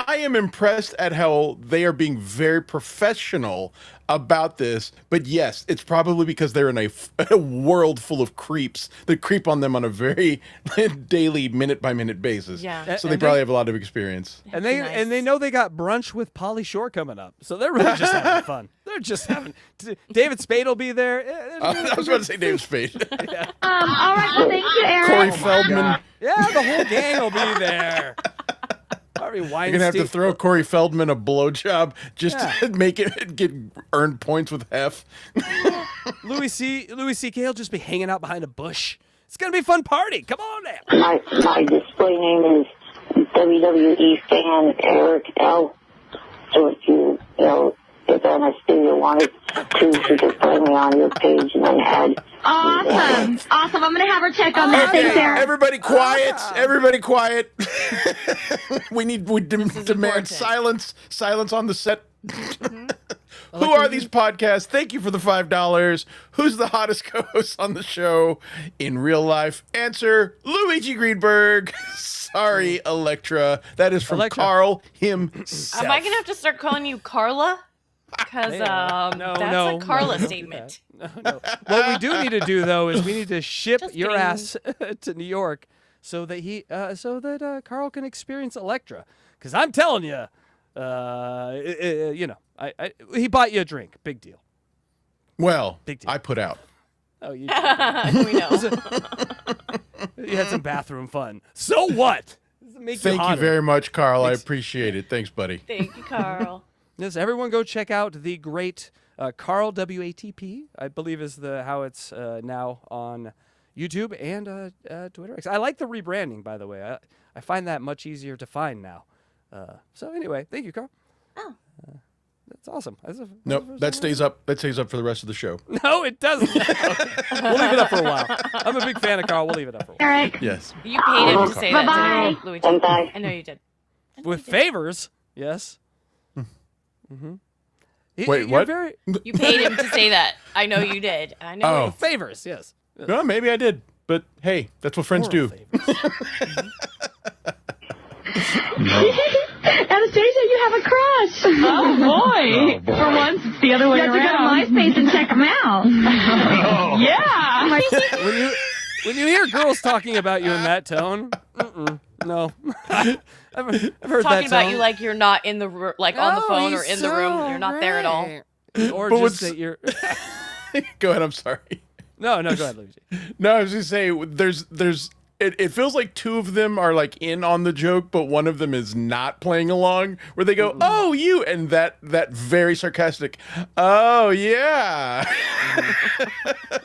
am impressed at how they are being very professional about this. But yes, it's probably because they're in a world full of creeps that creep on them on a very daily, minute by minute basis. Yeah. So they probably have a lot of experience. And they know they got brunch with Pauly Shore coming up, so they're really just having fun. They're just having. David Spade will be there. I was about to say David Spade. Yeah. All right, well, thank you, Eric. Corey Feldman. Yeah, the whole gang will be there. Harvey Weinstein. You're gonna have to throw Corey Feldman a blowjob just to make it get earned points with Hef. Louis C.K. will just be hanging out behind a bush. It's gonna be a fun party. Come on now. My display name is WWE fan Eric L. So if if Anastasia wanted to, she could find me on your page and then add. Awesome. I'm going to have her check on that. Thanks, Eric. Everybody quiet. Everybody quiet. we demand silence. Silence on the set. Who are these podcasts? Thank you for the $5. Who's the hottest co-host on the show in real life? Answer, Luigi Greenberg. Sorry, Electra. That is from Carl himself. Am I going to have to start calling you Carla? Because that's a Carla statement. No. What we do need to do, though, is we need to ship your ass to New York so that Carl can experience Electra. Because I'm telling you, he bought you a drink. Big deal. Well, Big deal. I put out. Oh, you we know. You had some bathroom fun. So what? Thank you very much, Carl. I appreciate it. Thanks, buddy. Thank you, Carl. Yes, everyone go check out the great Carl WATP, I believe is how it's now on YouTube and Twitter. I like the rebranding, by the way. I find that much easier to find now. So anyway, thank you, Carl. Oh. That's awesome. Nope, that stays up. That stays up for the rest of the show. No, it doesn't. Okay. We'll leave it up for a while. I'm a big fan of Carl. We'll leave it up for a while. Eric. Yes. You paid him to say that Bye-bye. today, Luigi. Bye-bye. I know you did. With favors, yes. Mm-hmm. Wait, what? You paid him to say that. I know you did. I know. Oh, favors, yes. No, maybe I did. But hey, that's what friends do. Anastasia, you have a crush. Oh, boy. For once, it's the other way You have around. to go to MySpace and check them out. Yeah. When you hear girls talking about you in that tone, no. I've heard that Talking about tone. you like you're not in the on the phone or in the room. You're not there at all. Or But just that you're. Go ahead. I'm sorry. No, go ahead, Luigi. No, I was just saying. It feels like two of them are like in on the joke, but one of them is not playing along. Where they go, "Oh, you," and that very sarcastic, "Oh, yeah."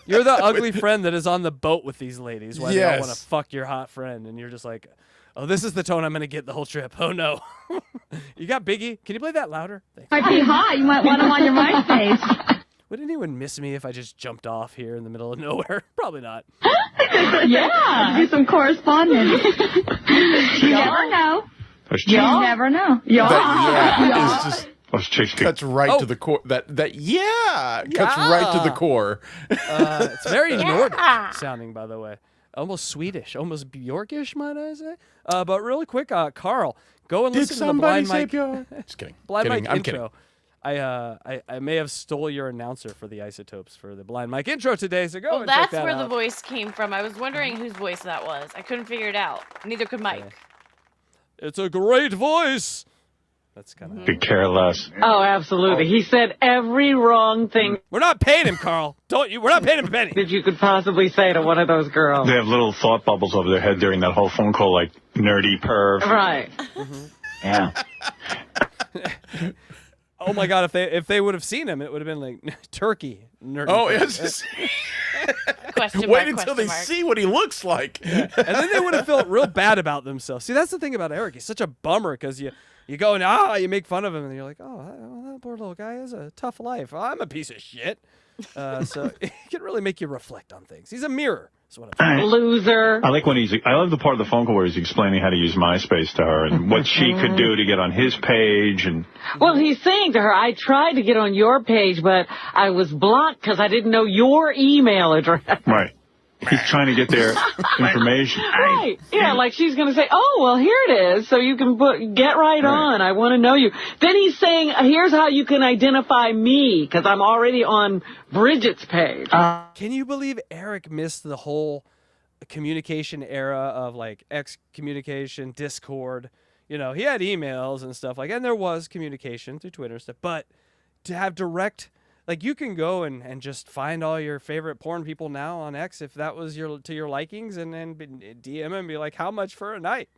You're the ugly friend that is on the boat with these ladies while they all Yes. want to fuck your hot friend, and you're just like, "Oh, this is the tone I'm gonna get the whole trip." Oh no. You got Biggie? Can you play that louder? Thanks. Might be hot. You might want them on your MySpace. Would anyone miss me if I just jumped off here in the middle of nowhere? Probably not. Yeah. Do some correspondence. You never know. You never know. That is just cuts right Oh. to the core. That cuts right to the core. It's very Nordic sounding, by the way. Almost Swedish, almost Bjorkish, might I say? But really quick, Carl, go and Did listen to the somebody Blind say Mike. Bjork? Just kidding. Blind Kidding. Mike I'm intro. I may have stole your announcer for the Isotopes for the Blind Mike intro today, so go Well, and check that's that where out. the voice came from. I was wondering whose voice that was. I couldn't figure it out. Neither could Mike. It's a great voice. That's kind of. Could care less. Oh, absolutely. He said every wrong thing We're not paying him, Carl. Don't you? We're not paying him a penny. that you could possibly say to one of those girls. They have little thought bubbles over their head during that whole phone call, like nerdy perv. Right. Yeah. Oh my God! If they would have seen him, it would have been like turkey. Nerd. Oh, yes. Wait until they see what he looks like. And then they would have felt real bad about themselves. See, that's the thing about Eric. He's such a bummer because you go and you make fun of him, and you're like, oh, that poor little guy has a tough life. I'm a piece of shit. So it can really make you reflect on things. He's a mirror. Loser. I love the part of the phone call where he's explaining how to use MySpace to her and what she could do to get on his page. And well, he's saying to her, I tried to get on your page, but I was blocked because I didn't know your email address. Right. He's trying to get their information. Right. Yeah, like she's going to say, oh, well, here it is. So you can get right on. I want to know you. Then he's saying, here's how you can identify me because I'm already on Bridget's page. Can you believe Eric missed the whole communication era of like excommunication, Discord? You know, he had emails and stuff like, and there was communication through Twitter and stuff, but to have direct... Like, you can go and just find all your favorite porn people now on X if that was to your likings, and then DM and be like, how much for a night?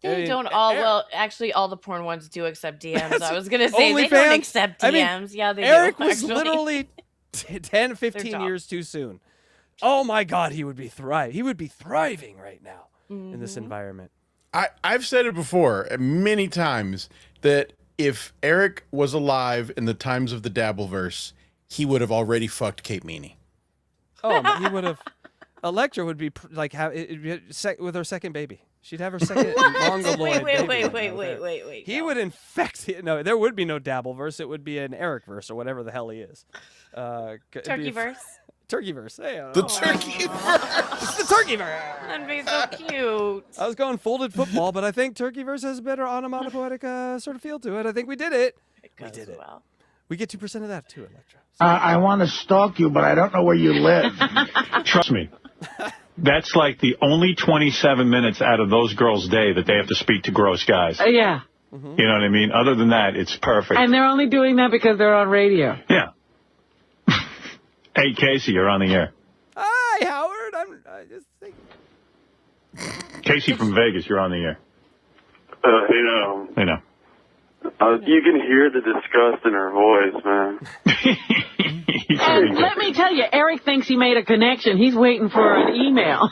They don't all, well, actually, all the porn ones do accept DMs. I was going to say, they don't accept DMs. Yeah, they Eric do, was actually. Literally 10, 15 years too soon. Oh, my God, he would be thriving right now in this environment. I've said it before many times that if Eric was alive in the times of the Dabbleverse, he would have already fucked Kate Meany. Oh, he would have. Electra would be like with her second baby. She'd have her second mongoloid baby. Wait. He would infect. No, there would be no Dabbleverse. It would be an Ericverse or whatever the hell he is. Turkeyverse. Turkeyverse. Hey, the Turkeyverse. It's the Turkeyverse. That'd be so cute. I was going folded football, but I think Turkeyverse has a better onomatopoetic sort of feel to it. I think we did it. We did it. Well. We get 2% of that too, Electra. I want to stalk you, but I don't know where you live. Trust me. That's like the only 27 minutes out of those girls' day that they have to speak to gross guys. Yeah. Mm-hmm. You know what I mean? Other than that, it's perfect. And they're only doing that because they're on radio. Yeah. Hey, Casey, you're on the air. Hi, Howard. I just think. Casey from Vegas, you're on the air. Hey, you can hear the disgust in her voice, man. And let me tell you, Eric thinks he made a connection. He's waiting for an email.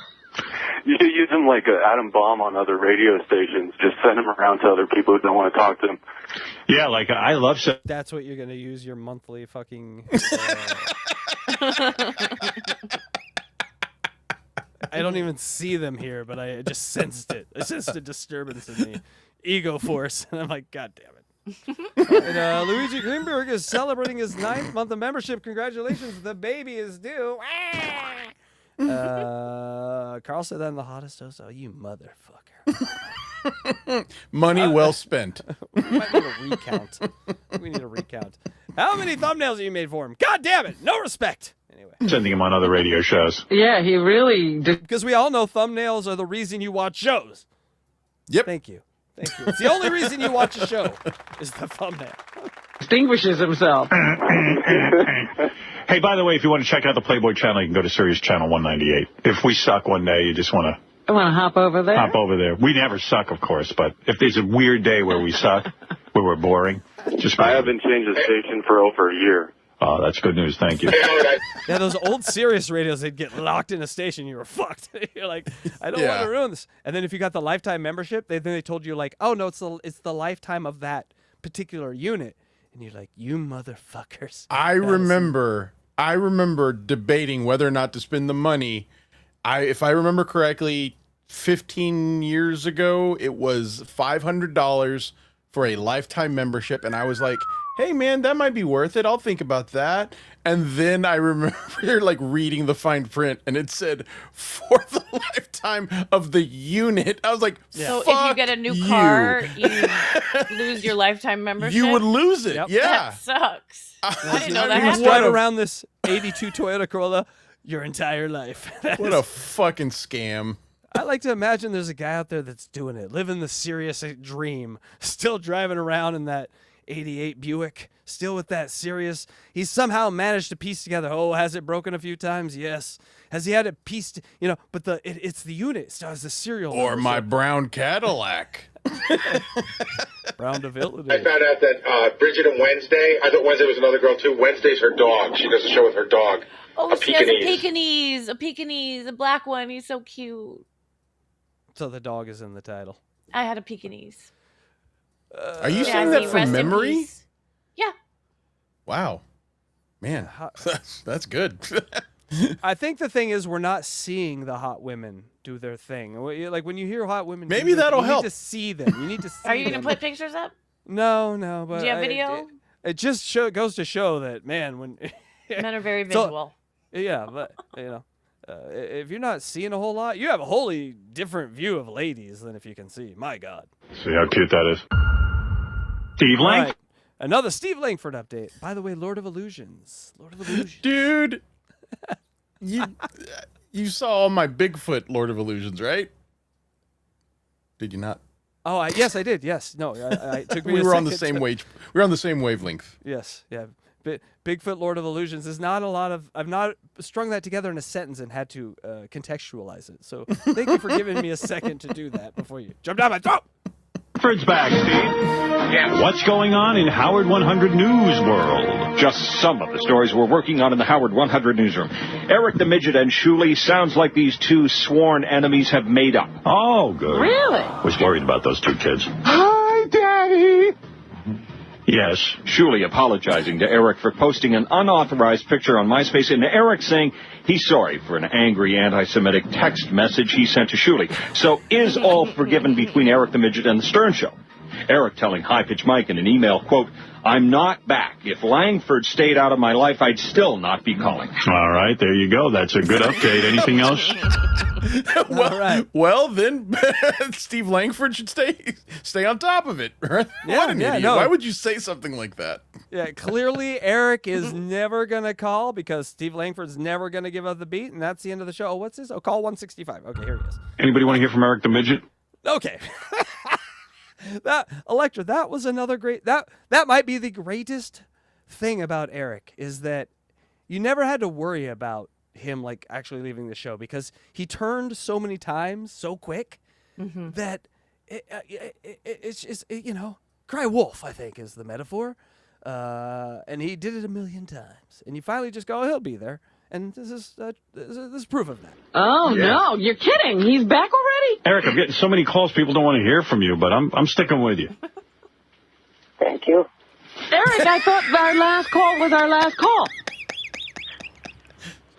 You should use him like an atom bomb on other radio stations. Just send him around to other people who don't want to talk to him. Yeah, like I love... That's what you're going to use your monthly fucking... I don't even see them here, but I just sensed it. I sensed a disturbance in the ego force, and I'm like, God damn it. And, Luigi Greenberg is celebrating his 9th month of membership. Congratulations, the baby is due. Carl said that in the hottest host. Oh, you motherfucker. Money well spent. We might need a recount. We need a recount. How many thumbnails have you made for him? God damn it. No respect. Anyway. Sending him on other radio shows. Yeah, he really... Because we all know thumbnails are the reason you watch shows. Yep. Thank you. It's the only reason you watch a show is the thumbnail. Distinguishes himself. Hey, by the way, if you want to check out the Playboy channel, you can go to Sirius channel 198. If we suck one day, you just want to... I want to hop over there? Hop over there. We never suck, of course, but if there's a weird day where we suck, where we're boring, just... I haven't changed the station for over a year. Oh, that's good news. Thank you. Yeah, those old Sirius radios, they'd get locked in a station. You were fucked. You're like, I don't want to ruin this. And then if you got the lifetime membership, then they told you, like, oh, no, it's the lifetime of that particular unit. And you're like, you motherfuckers. I remember debating whether or not to spend the money. If I remember correctly, 15 years ago, it was $500 for a lifetime membership. And I was like, hey, man, that might be worth it. I'll think about that. And then I remember like reading the fine print, and it said for the lifetime of the unit. I was like, so if you get a new car, you lose your lifetime membership? You would lose it, yeah. That sucks. I didn't know that You happened. ride around this 82 Toyota Corolla your entire life. What a fucking scam. I like to imagine there's a guy out there that's doing it, living the Sirius dream, still driving around in that 88 Buick, still with that Sirius. He's somehow managed to piece together, oh, has it broken a few times? Yes. Has he had it pieced, but it's the unit. It still has the serial Or number, my brown Cadillac. Brown DeVille it I is. found out that Bridget and Wednesday, I thought Wednesday was another girl too. Wednesday's her dog. She does a show with her dog. Oh, a she has Pekingese. a Pekingese, a black one. He's so cute. So the dog is in the title. I had a Pekingese. Are you saying that from memory? Yeah. Wow. Man, that's good. I think the thing is we're not seeing the hot women do their thing. Like when you hear hot women, Maybe that'll you help. need to see them. You need to see. Are you going them. to put pictures up? No. But Do you have video? It just goes to show that when Men are very visual. Yeah, but if you're not seeing a whole lot, you have a wholly different view of ladies than if you can see. My God. See how cute that is. Steve Lang. Right. Another Steve Langford update. By the way, Lord of Illusions. Dude, you saw all my Bigfoot Lord of Illusions, right? Did you not? Oh, yes, I did. Yes. No, it took me We a were on the second same wage. We were on the same wavelength. Yes, yeah. Bigfoot Lord of Illusions is not a lot of... I've not strung that together in a sentence and had to contextualize it. So thank you for giving me a second to do that before you jump down my throat. Frid's back, Steve. Yeah. What's going on in Howard 100 News World? Just some of the stories we're working on in the Howard 100 newsroom. Eric the Midget and SHULI sounds like these two sworn enemies have made up. Oh, good. Really? Was worried about those two kids. Hi, Daddy. Yes, SHULI apologizing to Eric for posting an unauthorized picture on MySpace, and Eric saying he's sorry for an angry anti-Semitic text message he sent to SHULI. So is all forgiven between Eric the Midget and the Stern Show? Eric telling High Pitch Mike in an email, quote, "I'm not back. If Langford stayed out of my life, I'd still not be calling." All right, there you go. That's a good update. Anything else? Well, then Steve Langford should stay on top of it. Right? Yeah, What an idiot. no. Why would you say something like that? Yeah, clearly Eric is never going to call because Steve Langford's never going to give up the beat, and that's the end of the show. Oh, what's this? Oh, call 165. Okay, here he is. Anybody want to hear from Eric the Midget? Okay. Electra, that was another great... That might be the greatest thing about Eric is that you never had to worry about him like actually leaving the show because he turned so many times so quick that it's just, cry wolf, I think, is the metaphor. And he did it 1,000,000 times. And you finally just go, oh, he'll be there. And this is proof of that. Oh, no, you're kidding. He's back already? Eric, I'm getting so many calls, people don't want to hear from you, but I'm sticking with you. Thank you. Eric, I thought our last call was our last call.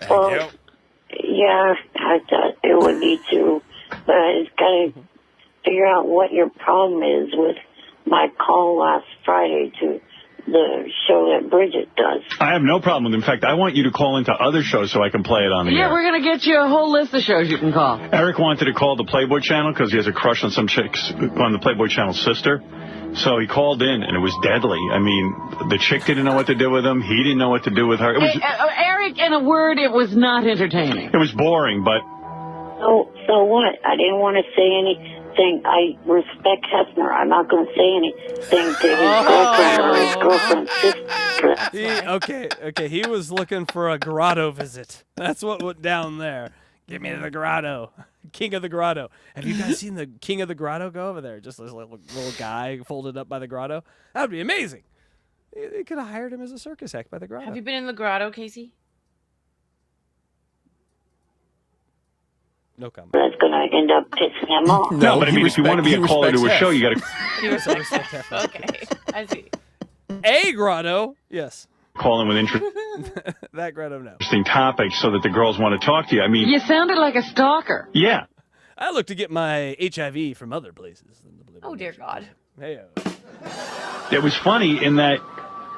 Well, yeah, I thought it would be too, but I just gotta figure out what your problem is with my call last Friday to the show that Bridget does. I have no problem with it. In fact, I want you to call into other shows so I can play it on the air. Yeah, we're going to get you a whole list of shows you can call. Eric wanted to call the Playboy channel because he has a crush on some chicks on the Playboy channel's sister. So he called in, and it was deadly. I mean, the chick didn't know what to do with him. He didn't know what to do with her. It was, Eric, in a word, it was not entertaining. It was boring, but... So what? I didn't want to say anything. I respect Hefner. I'm not going to say anything to his girlfriend or his girlfriend's sister. Okay. He was looking for a grotto visit. That's what went down there. Give me the grotto. King of the Grotto. Have you guys seen the King of the Grotto go over there? Just this little guy folded up by the grotto. That would be amazing. They could have hired him as a circus act by the grotto. Have you been in the grotto, Casey? No comment. That's going to end up pissing him off. No, but I mean, if you want to be a caller to a show, you got to... Okay, I see. A grotto, yes. Call in with that grotto, no. interesting topics so that the girls want to talk to you. I mean... You sounded like a stalker. Yeah. I look to get my HIV from other places. Oh, dear God. Hey, It was funny in that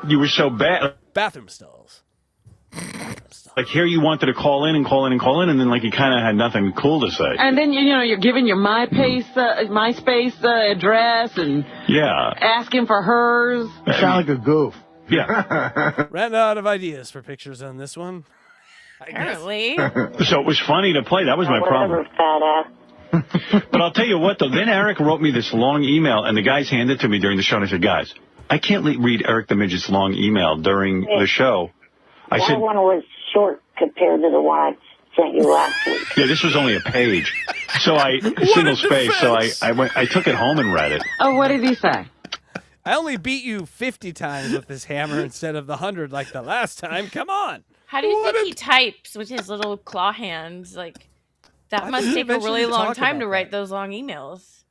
you were so bad. Bathroom stalls. Like here you wanted to call in, and then like you kind of had nothing cool to say. And then, you're giving your MySpace address and asking for hers. You sound like a goof. Yeah. Ran out of ideas for pictures on this one. Apparently. So it was funny to play. That was my problem. Fat ass. But I'll tell you what, though. Then Eric wrote me this long email, and the guys handed it to me during the show, and I said, guys, I can't read Eric the Midget's long email during the show. I said, That one was short compared to the one I sent you last week. Yeah, this was only a page. So single space. So I took it home and read it. Oh, what did he say? I only beat you 50 times with this hammer instead of the 100 like the last time. Come on. How do you think he types with his little claw hands? Like, that must take a really long time to write those long emails.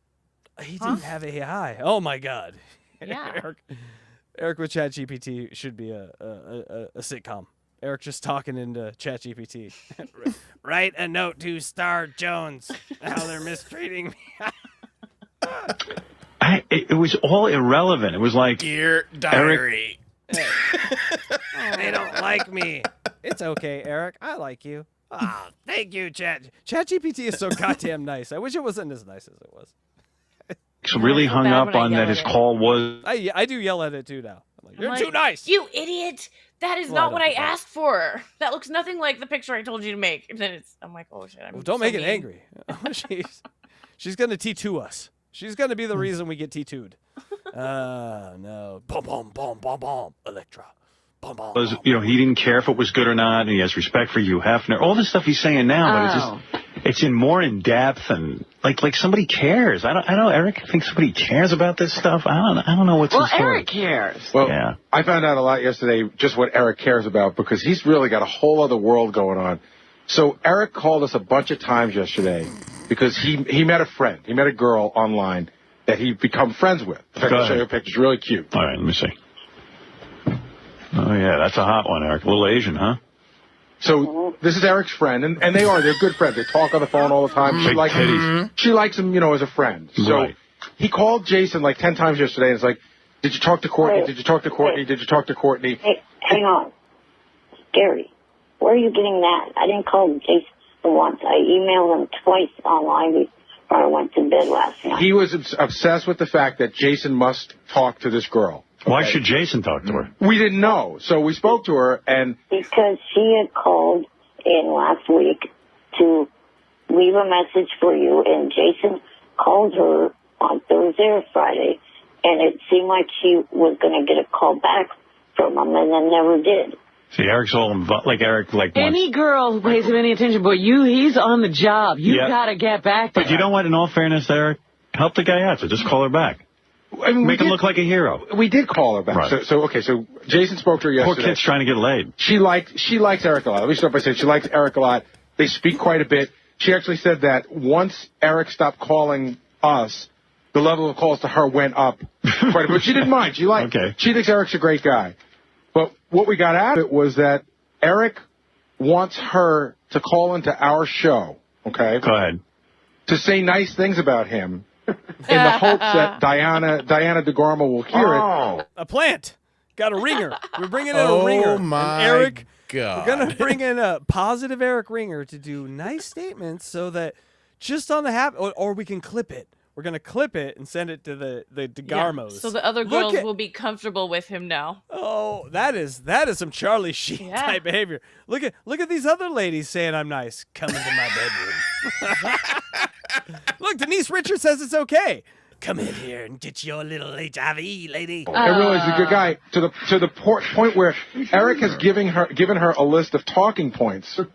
He didn't have AI. Oh my God. Yeah. Eric with ChatGPT should be a sitcom. Eric just talking into ChatGPT. Write a note to Star Jones. How they're mistreating me. It was all irrelevant. It was like Dear Diary. They don't like me. It's okay, Eric. I like you. Oh, thank you, ChatGPT is so goddamn nice. I wish it wasn't as nice as it was. Really hung up on that his call was. I do yell at it too now. I'm like, you're too nice. You idiot. That is not what I asked for. That looks nothing like the picture I told you to make. And then I'm like, oh shit. Don't make it angry. She's going to T2 us. She's going to be the reason we get T2'd. No. Boom, boom, boom, boom, boom. Electra. Boom, boom, boom, he didn't care if it was good or not, and he has respect for Hugh Hefner. All this stuff he's saying now, but it's in more in depth and like somebody cares. I don't Eric thinks somebody cares about this stuff. I don't know what's in store. Eric cares. Well, yeah. I found out a lot yesterday just what Eric cares about because he's really got a whole other world going on. So Eric called us a bunch of times yesterday because he met a friend. He met a girl online that he'd become friends with. In fact, I'll show you a picture. It's really cute. All right, let me see. Oh, yeah, that's a hot one, Eric. A little Asian, huh? So this is Eric's friend, and they're good friends. They talk on the phone all the time. She likes him, as a friend. So he called Jason like 10 times yesterday, and it's like, did you talk to Courtney? Wait. Did you talk to Courtney? Wait. Did you talk to Courtney? Hey, hang on. Gary, where are you getting that? I didn't call Jason once. I emailed him twice online before I went to bed last night. He was obsessed with the fact that Jason must talk to this girl. Okay? Why should Jason talk to her? We didn't know. So we spoke to her, and because she had called in last week to leave a message for you, and Jason called her on Thursday or Friday, and it seemed like she was going to get a call back from him, and then never did. See, Eric's all involved. Like Eric, any girl who pays him any attention, but he's on the job. You got to get back to her. But you know what? In all fairness, Eric, help the guy out. So just call her back. I mean, Make him look like a hero. We did call her back. Right. So Jason spoke to her yesterday. Poor kid's trying to get laid. She likes Eric a lot. Let me start by saying she likes Eric a lot. They speak quite a bit. She actually said that once Eric stopped calling us, the level of calls to her went up quite a bit. She didn't mind. She thinks Eric's a great guy. But what we got out of it was that Eric wants her to call into our show, okay? Go ahead. To say nice things about him in the hopes that Diana DeGarmo will hear it. A plant. Got a ringer. We're bringing in a ringer. Oh, my and Eric, God. We're going to bring in a positive Eric Ringer to do nice statements so that just on the or we can clip it. We're going to clip it and send it to the DeGarmos. Yeah, so the other girls will be comfortable with him now. Oh, that is some Charlie Sheen type behavior. Look at these other ladies saying I'm nice. Come into my bedroom. Look, Denise Richards says it's okay. Come in here and get your little HIV, lady. I realize he's a good guy to the point where Eric has given her a list of talking points of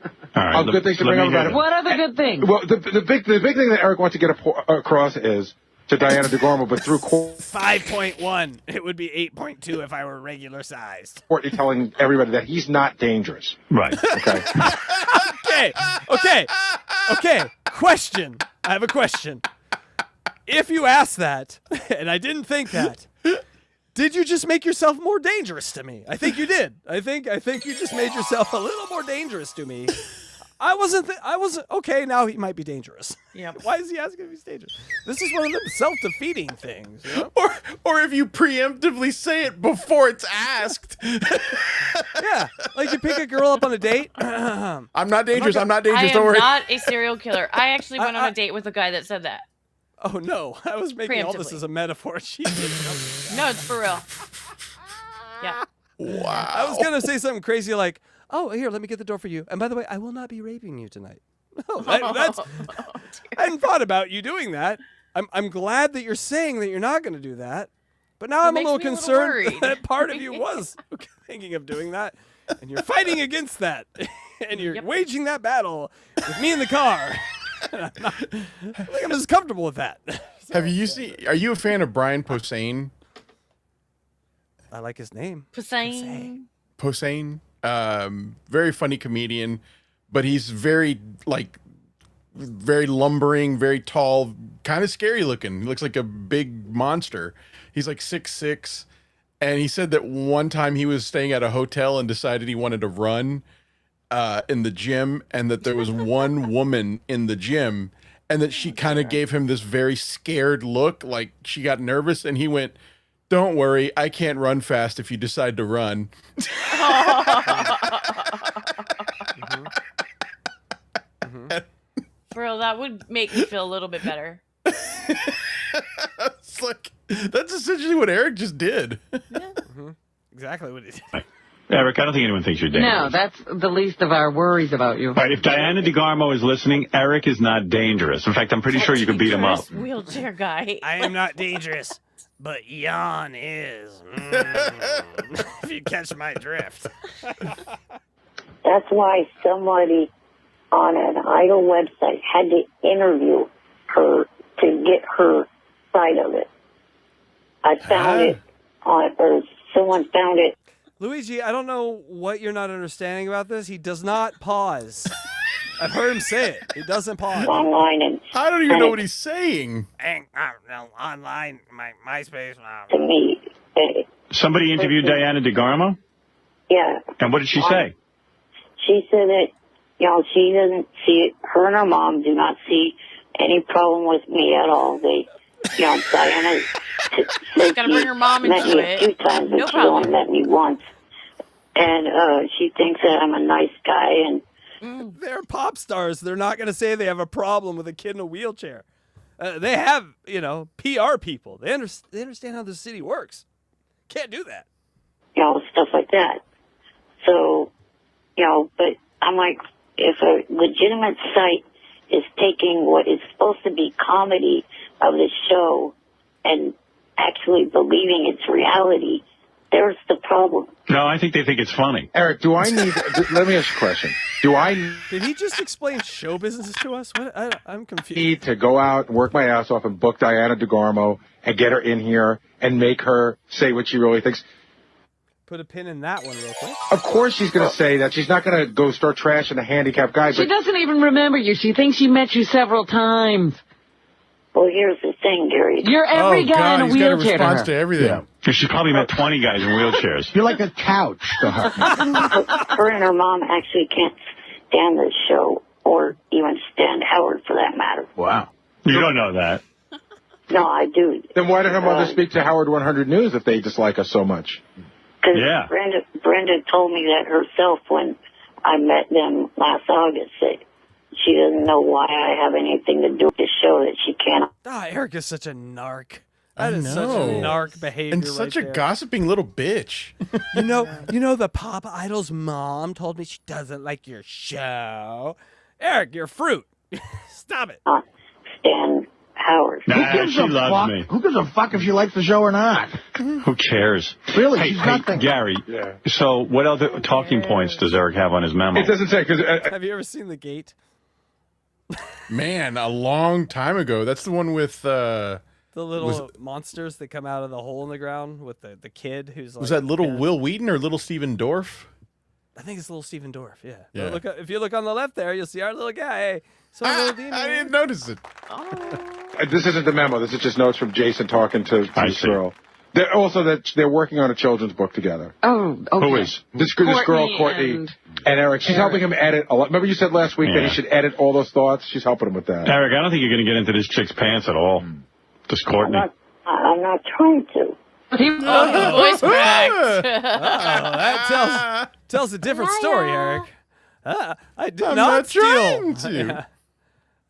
good things to bring up about him. What are the good things? Well, the big thing that Eric wants to get across is to Diana DeGarmo, but through 5.1. It would be 8.2 if I were regular sized. Courtney telling everybody that he's not dangerous. Right. Okay. Okay. Question. I have a question. If you asked that, and I didn't think that, did you just make yourself more dangerous to me? I think you did. I think you just made yourself a little more dangerous to me. I wasn't okay. Now he might be dangerous. Yeah. Why is he asking if he's dangerous? This is one of them self-defeating things. You know? Or if you preemptively say it before it's asked. Yeah, like you pick a girl up on a date. I'm not dangerous. I'm not I dangerous. am Don't worry. not a serial killer. I actually went on a date with a guy that said that. Oh no, I was making all this as a metaphor. No, it's for real. Yeah. Wow. I was gonna say something crazy like, "Oh, here, let me get the door for you." And by the way, I will not be raping you tonight. No, that's. I hadn't thought about you doing that. I'm glad that you're saying that you're not going to do that, but now I'm a little concerned that part of you was thinking of doing that, and you're fighting against that. and you're waging that battle with me in the car. I think I'm as comfortable with that. Have you seen? Are you a fan of Brian Posehn? I like his name. Posehn. Posehn, very funny comedian, but he's very lumbering, very tall, kind of scary looking. He looks like a big monster. He's like 6'6", and he said that one time he was staying at a hotel and decided he wanted to run in the gym, and that there was one woman in the gym, and that she kind of gave him this very scared look, like she got nervous, and he went, "Don't worry, I can't run fast if you decide to run." Bro, that would make me feel a little bit better. It's like, that's essentially what Eric just did. Exactly what he did. Eric, I don't think anyone thinks you're dangerous. No, that's the least of our worries about you. All right, if Diana DeGarmo is listening, Eric is not dangerous. In fact, I'm pretty sure you could beat him up. Wheelchair guy. I am not dangerous, but Jan is. If you catch my drift. That's why somebody on an idol website had to interview her to get her side of it. I found it on, or someone found it. Luigi, I don't know what you're not understanding about this. He does not pause. I've heard him say it. He doesn't pause. Online and I don't even know what he's saying. Online, my MySpace. To me, Somebody interviewed Diana DeGarmo? yeah. And what did she say? She said that, she doesn't see it. Her and her mom do not see any problem with me at all. They, Diana said Gotta bring her mom met into me it. a few times, but No she problem. only met me once. And she thinks that I'm a nice guy, and They're pop stars. They're not going to say they have a problem with a kid in a wheelchair. They have, PR people. They understand how the city works. Can't do that. Stuff like that. So, but I'm like, if a legitimate site is taking what is supposed to be comedy of the show and actually believing it's reality, there's the problem. No, I think they think it's funny. Eric, do I need... let me ask you a question. Did he just explain show business to us? What? I'm confused. need to go out and work my ass off and book Diana DeGarmo and get her in here and make her say what she really thinks? Put a pin in that one real quick. Of course she's going to say that. She's not going to go start trashing the handicapped guy. She But doesn't even remember you. She thinks she met you several times. Well, here's the thing, Gary. You're every guy in a he's got a wheelchair response to to her. everything. She's probably met 20 guys in wheelchairs. You're like a couch to her. Her and her mom actually can't stand the show or even stand Howard for that matter. Wow. You don't know that. No, I do. then why did her mother speak to Howard 100 News if they dislike us so much? Because Yeah. Brenda told me that herself when I met them last August, that she doesn't know why I have anything to do with the show, that she can't. Eric is such a narc. I That is such a know. narc behavior And such right a there. gossiping little bitch. You know, the pop idol's mom told me she doesn't like your show. Eric, you're fruit. Stop it. Stand Howard. Nah, she loves me. Who gives a fuck if she likes the show or not? Who cares? Really? Hey, She's nothing. Gary, so what other talking points does Eric have on his memo? It doesn't say, because... Have you ever seen The Gate? Man, a long time ago. That's the one with... The little monsters that come out of the hole in the ground with the kid who's like... was that little Will Wheaton or little Steven Dorff? I think it's little Steven Dorff, yeah. Yeah. Look, if you look on the left there, you'll see our little guy. Hey, so little demon. I didn't notice it. This isn't the memo. This is just notes from Jason talking to this girl. They're also that they're working on a children's book together. Oh, okay. Who is? This girl, Courtney, and Eric. She's helping him edit a lot. Remember you said last week that he should edit all those thoughts? She's helping him with that. Eric, I don't think you're going to get into this chick's pants at all. This Courtney. I'm not trying to. His voice cracked. That tells a different story, Eric. I did I'm not not steal. trying to.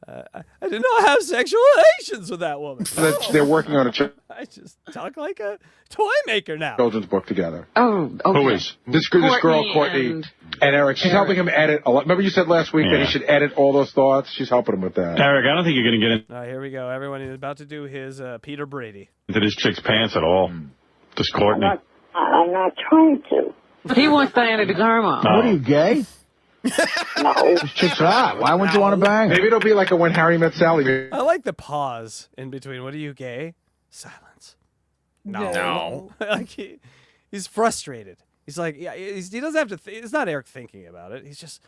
I did not have sexual relations with that woman. They're working on a I just talk like a toy maker now. children's book together. Oh, okay. Who is? This girl, Courtney, and Eric. She's helping him edit a lot. Remember you said last week that he should edit all those thoughts? She's helping him with that. Eric, I don't think you're going to get All right, here we go. Everyone is about to do his Peter Brady. into this chick's pants at all. This Courtney. I'm not trying to. He wants Diana DeGarmo. What are you, gay? No. This chick's hot. Why wouldn't you want to bang her? Maybe it'll be like a When Harry Met Sally. I like the pause in between. What are you, gay? Silence. No. Like he's frustrated. He's like, yeah, he doesn't have to. It's not Eric thinking about it. He's just,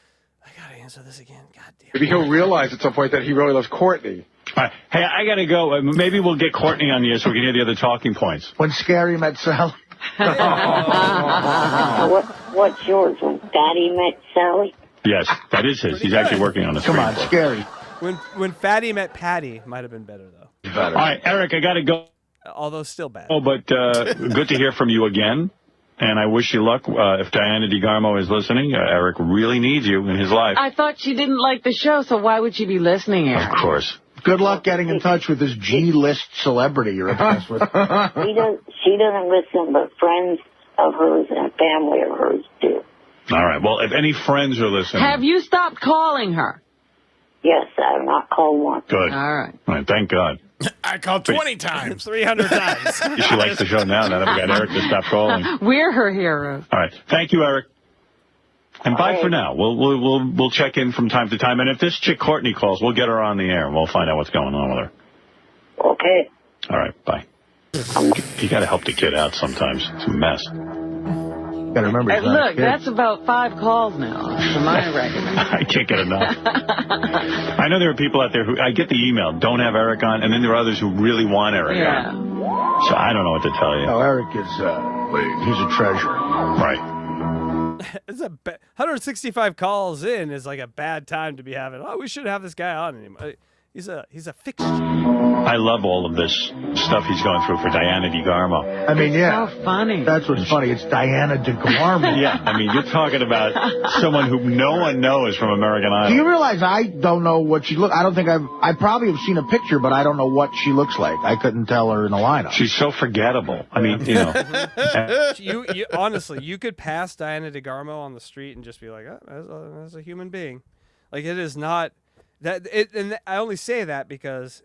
I gotta answer this again. God damn. Maybe he'll realize at some point that he really loves Courtney. All right. Hey, I gotta go. Maybe we'll get Courtney on the air so we can hear the other talking points. When Scary Met Sally. What's yours? When Daddy Met Sally? Yes, that is his. He's actually working on a Come on, screenplay. Scary. When Fatty met Patty, might have been better though. All right, Eric, I gotta go. Although still bad. Oh, but good to hear from you again. And I wish you luck. If Diana DeGarmo is listening, Eric really needs you in his life. I thought she didn't like the show, so why would she be listening, Eric? Of course. Good luck getting in touch with this G-list celebrity you're obsessed with. She doesn't listen, but friends of hers and family of hers do. All right. Well, if any friends are listening. Have you stopped calling her? Yes, I have not called once. Good. All right. All right. Thank God. I called 20 times. 300 times. She likes the show now that I've got Eric to stop calling. We're her heroes. All right. Thank you, Eric. And bye for now. We'll check in from time to time. And if this chick Courtney calls, we'll get her on the air and we'll find out what's going on with her. Okay. All right. Bye. You got to help the kid out sometimes. It's a mess. Gotta remember. Look, that's about 5 calls now, to my record. I can't get enough. I know there are people out there who, I get the email, don't have Eric on, and then there are others who really want Eric on. So I don't know what to tell you. Oh, Eric is, he's a treasure. Right. It's 165 calls in is like a bad time to be having, we should have this guy on anymore. He's a fixture. I love all of this stuff he's going through for Diana DeGarmo. I mean, yeah. So funny. That's what's funny. It's Diana DeGarmo. Yeah, I mean, you're talking about someone who no one knows from American Idol. Do you realize I don't know what she looks? I don't think I probably have seen a picture, but I don't know what she looks like. I couldn't tell her in the lineup. She's so forgettable. I mean, you know. you honestly, you could pass Diana DeGarmo on the street and just be like, as a human being. Like, it is not. And I only say that because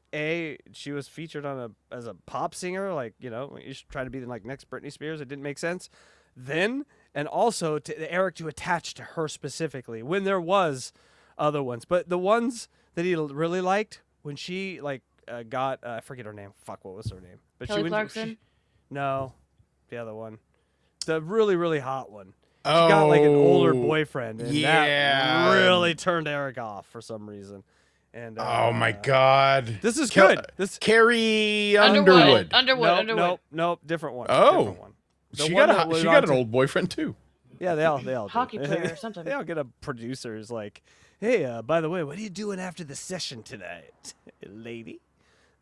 she was featured on as a pop singer, like, you know, you should try to be the next Britney Spears. It didn't make sense then, and also to Eric to attach to her specifically when there was other ones, but the ones that he really liked when she got I forget her name. Fuck, what was her name? But Kelly Clarkson. No, the other one, the really really hot one. She got like an older boyfriend, and that really turned Eric off for some reason. And oh my God, this is good. This Carrie Underwood. Nope, different one. Oh, different one. She got an old boyfriend too. Yeah, they all hockey do. player or something. They all get a producer who's like, hey, by the way, what are you doing after the session tonight, lady?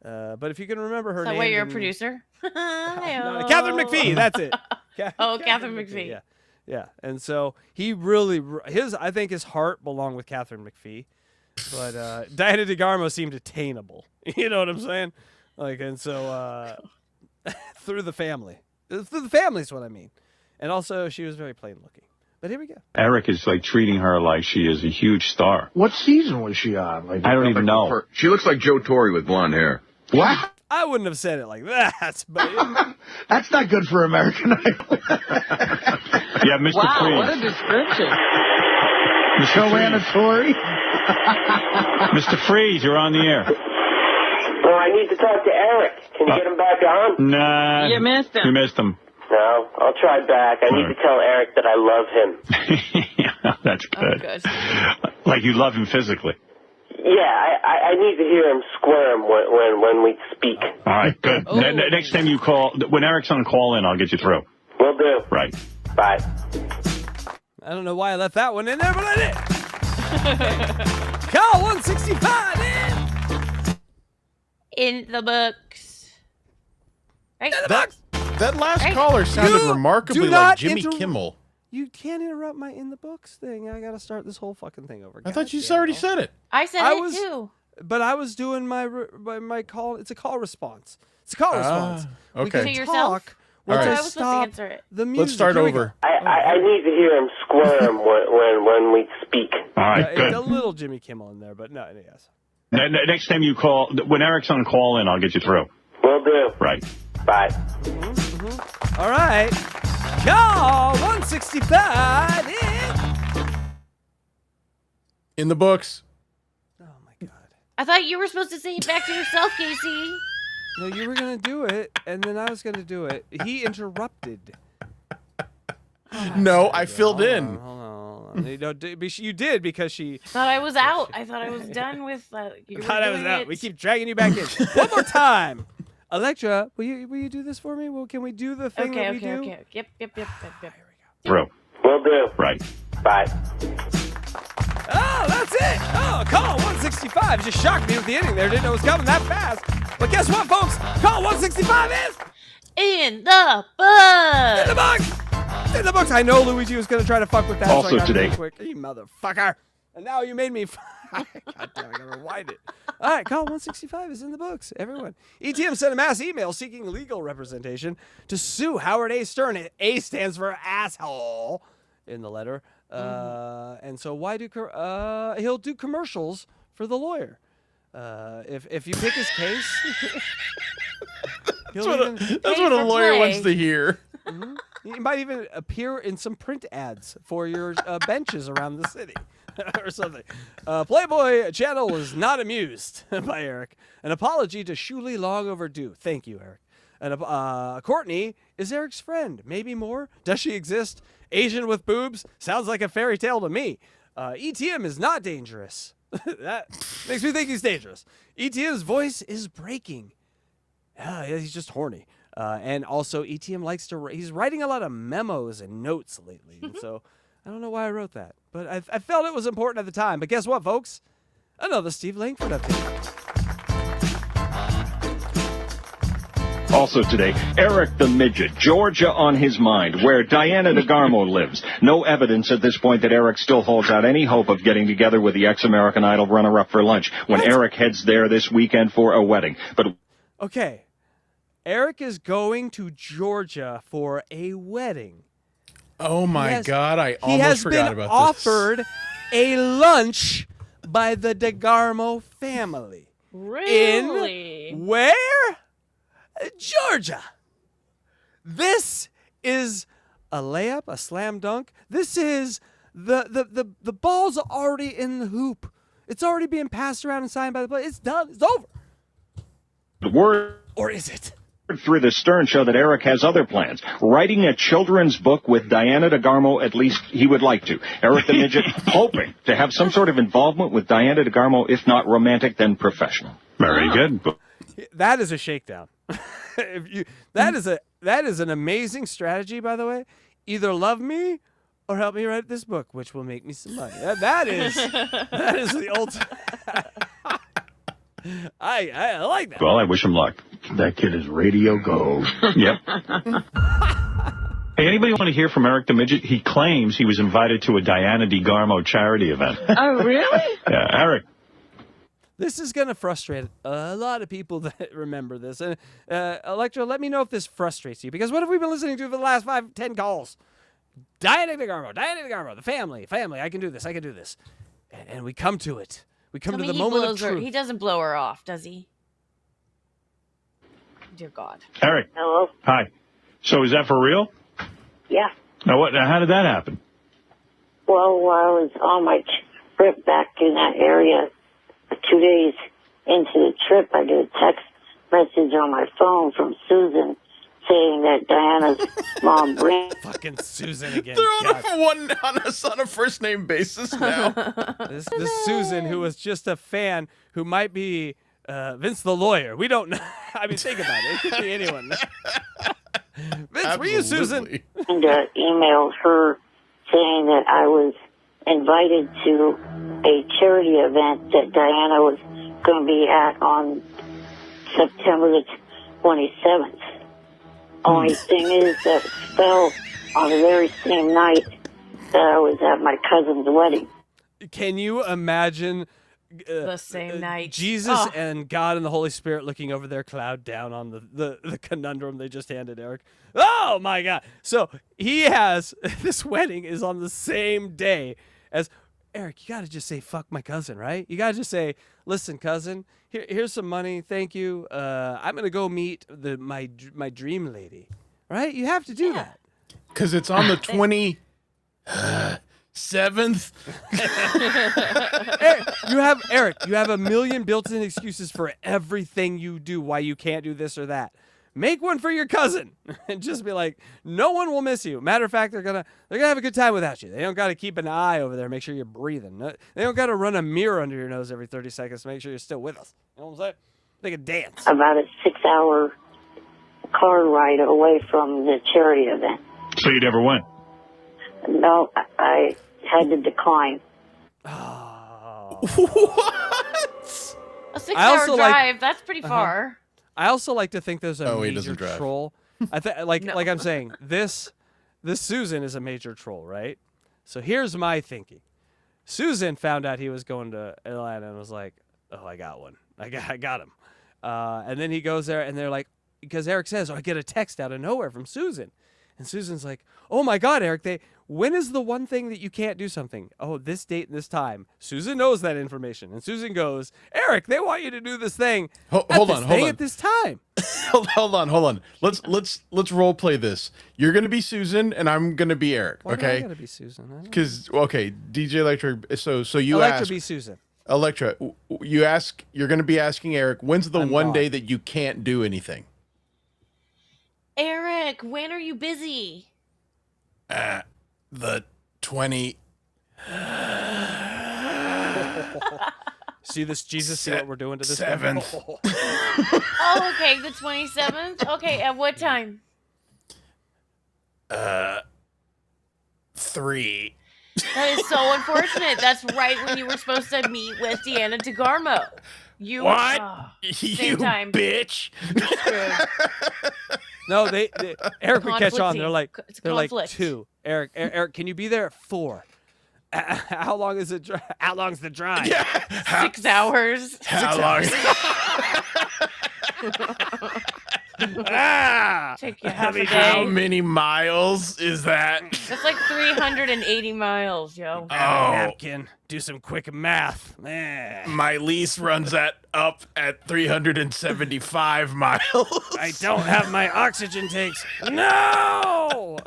But if you can remember her name, wait, you're a producer. No, Catherine McPhee. That's it. Catherine McPhee. Yeah. Yeah, and so he really I think his heart belonged with Catherine McPhee, but Diana DeGarmo seemed attainable. You know what I'm saying? Like, and so through the family is what I mean, and also she was very plain looking. But here we go. Eric is treating her like she is a huge star. What season was she on? I don't even know. She looks like Joe Torre with blonde hair. What? I wouldn't have said it like that, but that's not good for American Idol. Yeah, Mr. Wow, Freeze. what a description. Joanna Torre. Mr. Freeze, you're on the air. Well, I need to talk to Eric. Can you get him back on? Nah. You missed him. You missed him. No, I'll try back. I need to tell Eric that I love him. Yeah, that's good. Oh, good. Like you love him physically. Yeah, I need to hear him squirm when we speak. All right, good. Next time you call, when Eric's on call in, I'll get you through. Will do. Right. Bye. I don't know why I left that one in there, but I did. Call 165 in the books. Right? In the books. That last caller sounded remarkably like Jimmy Kimmel. You can't interrupt my in the books thing. I got to start this whole fucking thing over. I thought you already said it. I said it too. But I was doing my call. It's a call response. It's a call response. Okay. We can To yourself? talk. All right. I was supposed to answer it. The music. Let's start over. I need to hear him squirm when we speak. All right, good. It's a little Jimmy Kimmel in there, but no, yes. Next time you call, when Eric's on call in, I'll get you through. Will do. Right. Bye. All right. Call 165 in In the books. I thought you were supposed to say it back to yourself, Casey. No, you were going to do it, and then I was going to do it. He interrupted. No, I filled in. Hold on. You did because she... Thought I was out. I thought I was done with... You thought I was out. We keep dragging you back in. One more time. Electra, will you do this for me? Well, can we do the thing that we do? Okay. Yep. Here we go. Bro. Will do. Right. Bye. Oh, that's it. Oh, call 165. Just shocked me with the ending there. Didn't know it was coming that fast. But guess what, folks? Call 165 is... In the books. In the books. In the books. I know Luigi was going to try to fuck with that. Also so I got today. it quick. You motherfucker. And now you made me... God damn, I got to rewind it. All right, call 165 is in the books, everyone. ETM sent a mass email seeking legal representation to sue Howard A. Stern. A stands for asshole in the letter. And so why do he'll do commercials for the lawyer. If you pick his case, that's what a lawyer wants to hear. Mm-hmm. He might even appear in some print ads for your benches around the city or something. Playboy channel was not amused by Eric. An apology to SHULI long overdue. Thank you, Eric. And Courtney is Eric's friend. Maybe more. Does she exist? Asian with boobs? Sounds like a fairy tale to me. ETM is not dangerous. That makes me think he's dangerous. ETM's voice is breaking. He's just horny. And also, ETM likes to... He's writing a lot of memos and notes lately. And so, I don't know why I wrote that. But I felt it was important at the time. But guess what, folks? Another Steve Langford update. Also today, Eric the Midget, Georgia on his mind, where Diana DeGarmo lives. No evidence at this point that Eric still holds out any hope of getting together with the ex-American Idol runner-up for lunch when Eric heads there this weekend for a wedding. But okay, Eric is going to Georgia for a wedding. Oh my God, I almost forgot about this. He has been offered a lunch by the DeGarmo family. Really? In where? Georgia. This is a layup, a slam dunk. This is the ball's already in the hoop. It's already being passed around and signed by the player. It's done. It's over. the word... Or is it? Through the Stern Show that Eric has other plans. Writing a children's book with Diana DeGarmo, at least he would like to. Eric the Midget hoping to have some sort of involvement with Diana DeGarmo, if not romantic, then professional. Very good. That is a shakedown. That is an amazing strategy, by the way. Either love me or help me write this book, which will make me some money. That is the ultimate. I like that. Well, I wish him luck. That kid is radio gold. Yep. Hey, anybody want to hear from Eric the Midget? He claims he was invited to a Diana DeGarmo charity event. Oh, really? Yeah, Eric. This is going to frustrate a lot of people that remember this. And Electra, let me know if this frustrates you. Because what have we been listening to for the last 5-10 calls? Diana DeGarmo, the family, I can do this. And we come to it. We come to the moment of truth. He doesn't blow her off, does he? Dear God. Eric. Hello? Hi. So is that for real? Yeah. Now, how did that happen? Well, while I was on my trip back in that area, 2 days into the trip, I get a text message on my phone from Susan saying that Diana's mom fucking Susan again. They're on a first name basis now. This Susan, who was just a fan, who might be Vince the lawyer. We don't know. I mean, think about it. It could be anyone. Vince, were you Susan? And emailed her saying that I was invited to a charity event that Diana was going to be at on September the 27th. Only thing is that it fell on the very same night that I was at my cousin's wedding. Can you imagine the same night Jesus and God and the Holy Spirit looking over their cloud down on the conundrum they just handed Eric? Oh my God. So he has, this wedding is on the same day as Eric. You got to just say, fuck my cousin, right? You got to just say, listen, cousin, here's some money. Thank you. I'm going to go meet my dream lady, right? You have to do that. Because it's on the 7th. Eric, you have a million built-in excuses for everything you do why you can't do this or that. Make one for your cousin and just be like, no one will miss you. Matter of fact, they're gonna have a good time without you. They don't got to keep an eye over there, make sure you're breathing. They don't got to run a mirror under your nose every 30 seconds to make sure you're still with us. You know what I'm saying? They can dance. About a 6-hour car ride away from the charity event. So you never went? No, I had to decline. Oh. What? A 6-hour drive, that's pretty far. I also like to think there's a he major doesn't drive. troll. Like I'm saying, this Susan is a major troll, right? So here's my thinking. Susan found out he was going to Atlanta and was like, "Oh, I got one. I got him." And then he goes there, and they're like, because Eric says, "Oh, I get a text out of nowhere from Susan," and Susan's like, "Oh my God, Eric, when is the one thing that you can't do something? Oh, this date and this time." Susan knows that information, and Susan goes, "Eric, they want you to do this thing. Hold on. At this time." hold on. Let's role play this. You're gonna be Susan, and I'm gonna be Eric. Why okay? do I gotta be Susan? Because DJ Electra. So you Electra ask. be Susan. Electra, you ask. You're gonna be asking Eric. When's the one day that you can't do anything? Eric, when are you busy? The 20. See this, Jesus? See what we're doing to this? 7th. Oh, okay, the 27th. Okay, at what time? 3. That is so unfortunate. That's right when you were supposed to meet with Deanna DeGarmo. You What? Same You time. bitch. No, they Eric would catch on. They're like It's they're like conflict. 2. Eric, can you be there at 4? How long is it? How long's the drive? 6 hours. How long? Take you half a day. How many miles is that? That's like 380 miles, yo. Napkin. Do some quick math. My lease runs up at 375 miles. I don't have my oxygen tanks. No.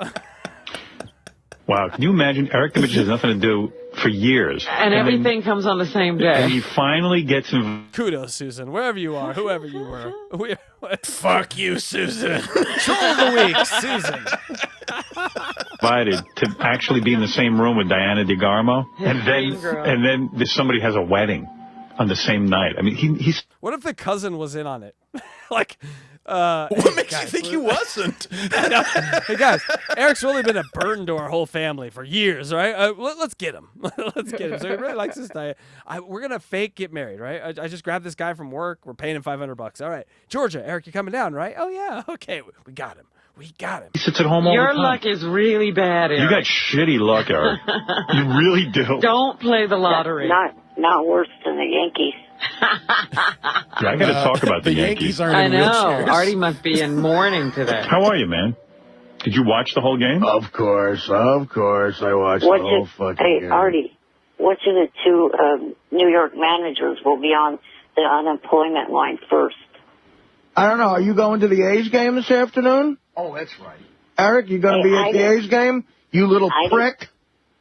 Wow, can you imagine? Eric the Midget has nothing to do for years. And everything comes on the same day. And he finally gets him. Kudos, Susan. Wherever you are, whoever you were. Fuck you, Susan. Troll of the week, Susan. Invited to actually be in the same room with Diana DeGarmo, and then somebody has a wedding on the same night. I mean, he's. What if the cousin was in on it? What makes you think he wasn't? Hey guys, Eric's really been a burden to our whole family for years, right? Let's get him. Let's get him. So he really likes this diet. We're gonna fake get married, right? I just grabbed this guy from work. We're paying him $500. All right, Georgia, Eric, you coming down, right? Oh yeah, okay, we got him. We got him. He sits at home all Your the time. luck is really bad, Eric. You got shitty luck, Eric. You really do. Don't play the lottery. Not worse than the Yankees. Yeah, I got to talk about the Yankees. aren't I in know. wheelchairs. Artie must be in mourning today. How are you, man? Did you watch the whole game? Of course. I watched the whole fucking game. Artie, which of the 2 New York managers will be on the unemployment line first? I don't know. Are you going to the A's game this afternoon? Oh, that's right. Eric, you going to be at the A's game? You little prick.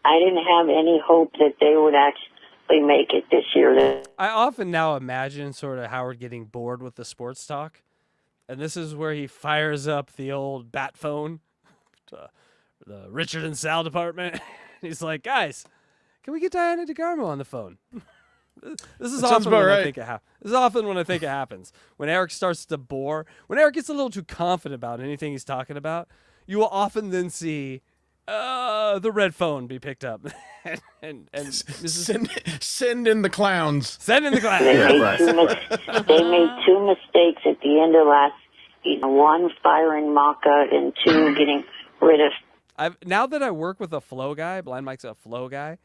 I didn't have any hope that they would actually make it this year. I often now imagine sort of Howard getting bored with the sports talk, and this is where he fires up the old bat phone, the Richard and Sal department. He's like, guys, can we get Diana DeGarmo on the phone? This is often when I think it happens. This is often when I think it happens. When Eric starts to bore, when Eric gets a little too confident about anything he's talking about, you will often then see the red phone be picked up. and Send in the clowns. Send in the clowns. They made 2 mistakes at the end of last season. 1, firing Maka, and 2, getting rid of. Now that I work with a flow guy, Blind Mike's a flow guy,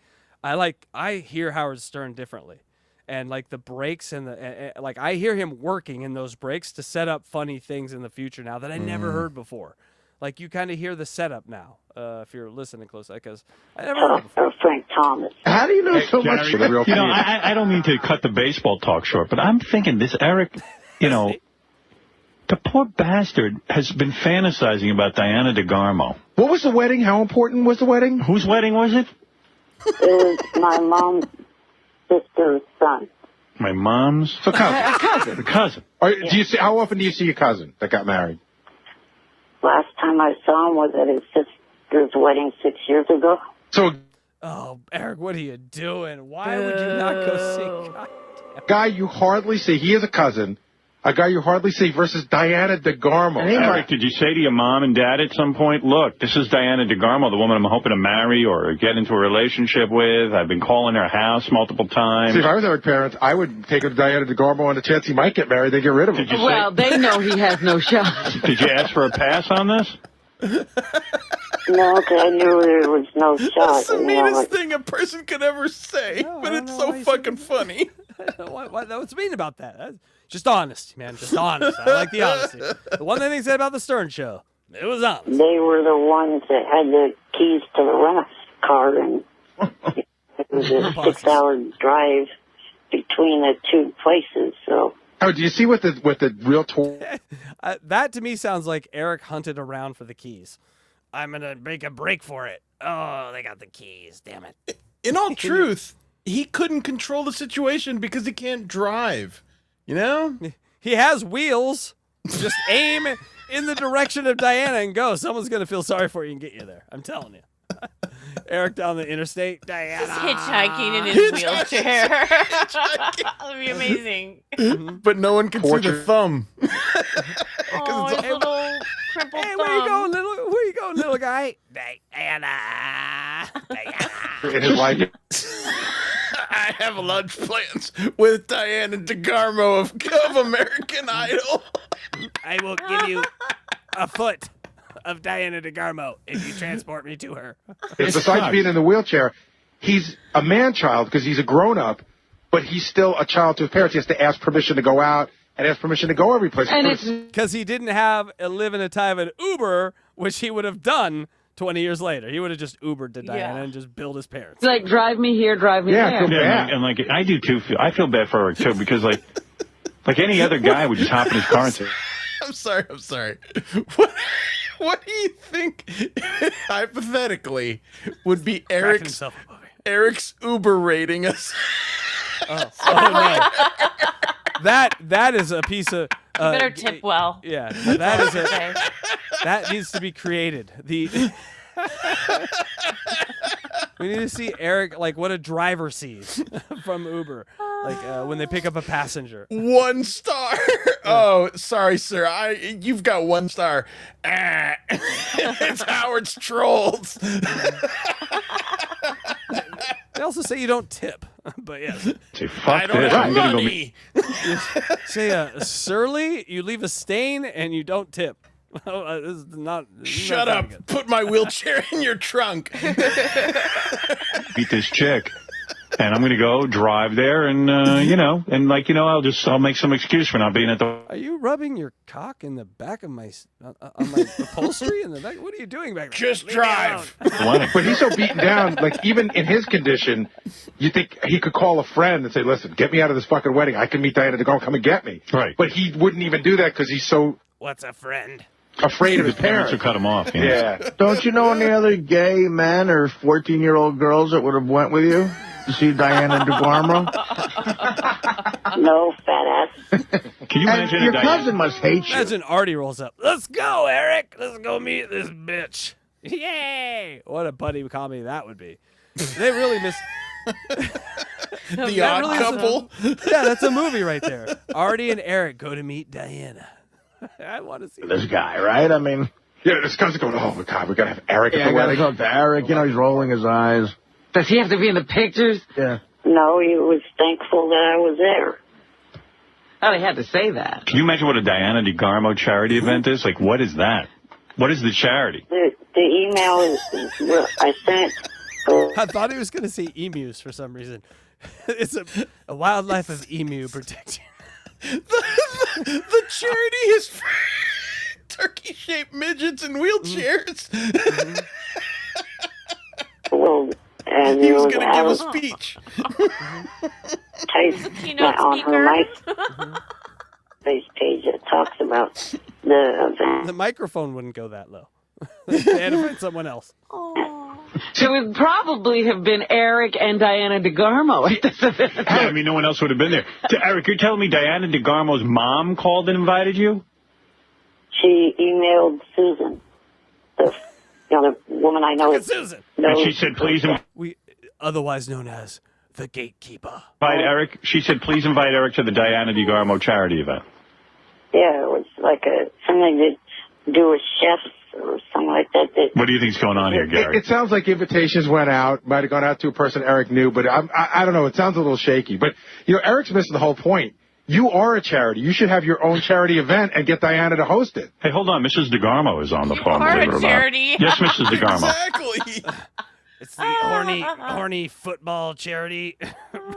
I hear Howard Stern differently, and like the breaks and like I hear him working in those breaks to set up funny things in the future now that I never heard before. Like you kind of hear the setup now if you're listening closely, because I never heard it before. Frank Thomas. How do you know so much? You know, I don't mean to cut the baseball talk short, but I'm thinking this Eric, the poor bastard has been fantasizing about Diana DeGarmo. What was the wedding? How important was the wedding? Whose wedding was it? It was my mom's sister's son. My mom's? So cousin. A cousin. A cousin. Or, do you see? How often do you see your cousin that got married? Last time I saw him was at his sister's wedding 6 years ago. So, Oh, Eric, what are you doing? Why would you not go see? God. a guy you hardly see. He is a cousin. A guy you hardly see versus Diana DeGarmo. Eric, did you say to your mom and dad at some point, look, this is Diana DeGarmo, the woman I'm hoping to marry or get into a relationship with. I've been calling her house multiple times. See, if I was Eric's parents, I would take him to Diana DeGarmo on the chance he might get married. They get rid of him. Well, they know he has no shot. Did you ask for a pass on this? No, because I knew there was no shot. That's the you know, meanest like, thing a person could ever say, but it's so fucking funny. What's mean about that? That's just honest, man. Just honest. I like the honesty. The one thing they said about the Stern Show, it was honest. they were the ones that had the keys to the rental car, and it was a 6-hour drive between the two places. So. Oh, do you see what the real tour? That to me sounds like Eric hunted around for the keys. I'm gonna make a break for it. Oh, they got the keys. Damn it. In all truth, he couldn't control the situation because he can't drive. You know? He has wheels. Just aim in the direction of Diana and go. Someone's going to feel sorry for you and get you there. I'm telling you. Eric down the interstate. Diana. Just hitchhiking in his wheelchair. That would be amazing. But no one can see the thumb. Oh, his little crippled thumb. Where you going, little guy? Diana. In his life. I have lunch plans with Diana DeGarmo of American Idol. I will give you a foot of Diana DeGarmo if you transport me to her. Besides being in the wheelchair, he's a man-child because he's a grown-up, but he's still a child to his parents. He has to ask permission to go out and ask permission to go every place. And it's because he didn't live in a time of Uber, which he would have done 20 years later. He would have just Ubered to Diana and just billed his parents. It's like, drive me here, drive me there. And like I do too. I feel bad for Eric too because like any other guy would just hop in his car and say, I'm sorry. What do you think, hypothetically, would be Eric's Uber rating us? Oh no. That is a piece of. You better tip well. Yeah, that needs to be created. We need to see Eric like what a driver sees from Uber, like when they pick up a passenger. 1 star. Oh, sorry, sir. You've got 1 star. It's Howard's Trolls. They also say you don't tip, but yes. Say, fuck this. I'm gonna go meet. Say surly. You leave a stain and you don't tip. This is not. Shut up. Put my wheelchair in your trunk. Beat this chick. And I'm going to go drive there and, I'll make some excuse for not being at the... Are you rubbing your cock in the back of my upholstery in the back? What are you doing back there? Just drive. But he's so beaten down, like, even in his condition, you think he could call a friend and say, listen, get me out of this fucking wedding. I can meet Diana to go come and get me. Right. But he wouldn't even do that because he's so... What's a friend? Afraid of his parents. Would cut him off. Yeah. Don't you know any other gay men or 14-year-old girls that would have went with you to see Diana DeGarmo? No, fat ass. Can you imagine your cousin must hate you. Imagine Artie rolls up. Let's go, Eric. Let's go meet this bitch. Yay! What a buddy comedy that would be. They really miss... The Odd Couple. Yeah, that's a movie right there. Artie and Eric go to meet Diana. I want to see this guy, right? I mean... Yeah, this guy's going, oh, my God, we got to have Eric at the I wedding. got to go to Eric. You know, he's rolling his eyes. Does he have to be in the pictures? Yeah. No, he was thankful that I was there. Oh, he had to say that. Can you imagine what a Diana DeGarmo charity event is? Like, what is that? What is the charity? The email is I sent. I thought he was going to say emus for some reason. It's a wildlife of emu protection. The charity is for turkey-shaped midgets in wheelchairs. Well, and he was going to give a speech. On her MySpace page, it talks about the event. The microphone wouldn't go that low. They had to find someone else. It would probably have been Eric and Diana DeGarmo at this event. Yeah, I mean, no one else would have been there. Eric, you're telling me Diana DeGarmo's mom called and invited you? She emailed Susan, the other woman I know. Susan. And she said, please We, otherwise known as the gatekeeper. invite Eric. She said, please invite Eric to the Diana DeGarmo charity event. Yeah, it was like something to do with chefs or something like that. What do you think's going on here, Gary? It sounds like invitations went out, might have gone out to a person Eric knew, but I don't know. It sounds a little shaky. But, you know, Eric's missing the whole point. You are a charity. You should have your own charity event and get Diana to host it. Hey, hold on. Mrs. DeGarmo is on the phone. are believe a it or not. charity. Yes, Mrs. DeGarmo. Exactly. It's the horny football charity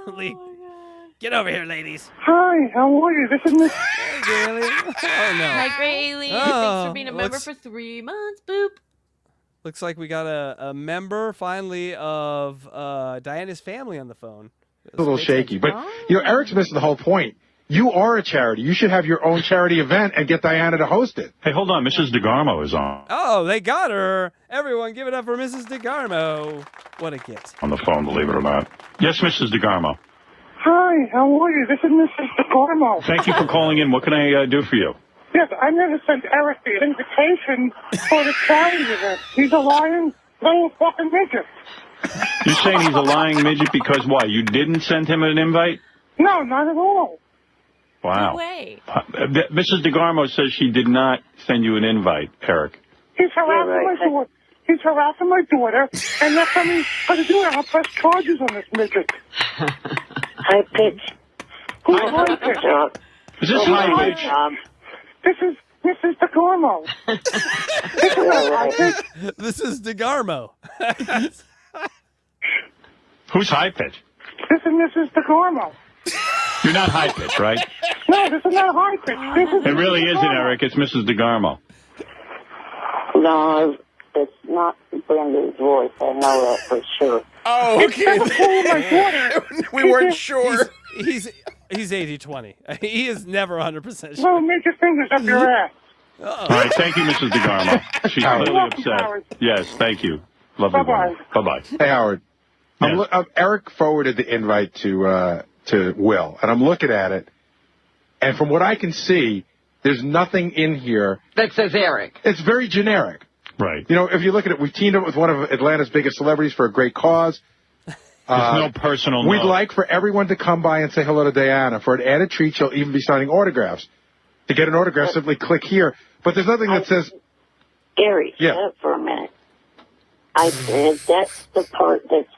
league. Get over here, ladies. Hi, how are you? This is Miss... Hey, Gailey. Oh, no. Hi, Graylee. Thanks for being a member for 3 months. Boop. Looks like we got a member, finally, of Diana's family on the phone. It's a little shaky. But, you know, Eric's missing the whole point. You are a charity. You should have your own charity event and get Diana to host it. Hey, hold on. Mrs. DeGarmo is on. Oh, they got her. Everyone give it up for Mrs. DeGarmo. What a gift. On the phone, believe it or not. Yes, Mrs. DeGarmo. Hi, how are you? This is Mrs. DeGarmo. Thank you for calling in. What can I do for you? Yes, I'm going to send Eric the invitation for the charity event. He's a lying little fucking midget. You're saying he's a lying midget because why? You didn't send him an invite? No, not at all. Wow. No way. Mrs. DeGarmo says she did not send you an invite, Eric. He's harassing my daughter. He's harassing my daughter, and that's what he's going to do. I'll press charges on this midget. High pitch. Who's high pitch? Is this high pitch? This is Mrs. DeGarmo. This is high pitch. This is DeGarmo. Who's high pitch? This is Mrs. DeGarmo. You're not high pitch, right? No, this is not high pitch. This is It really isn't, Eric. It's Mrs. DeGarmo. No, it's not Brenda's voice. I know that for sure. Oh, okay. We weren't sure. He's 80-20. He is never 100% sure. No, make your fingers up your ass. All right, thank you, Mrs. DeGarmo. She's clearly upset. Howard. Yes, thank you. Lovely woman. Bye-bye. Hey, Howard. Eric forwarded the invite to Will, and I'm looking at it, and from what I can see, there's nothing in here that says Eric. It's very generic. Right. You know, if you look at it, we've teamed up with one of Atlanta's biggest celebrities for a great cause. There's no personal We'd note. like for everyone to come by and say hello to Diana. For an added treat, she'll even be signing autographs. To get an autograph, simply click here. But there's nothing that says... Gary, shut up for a minute. I said that's the part that's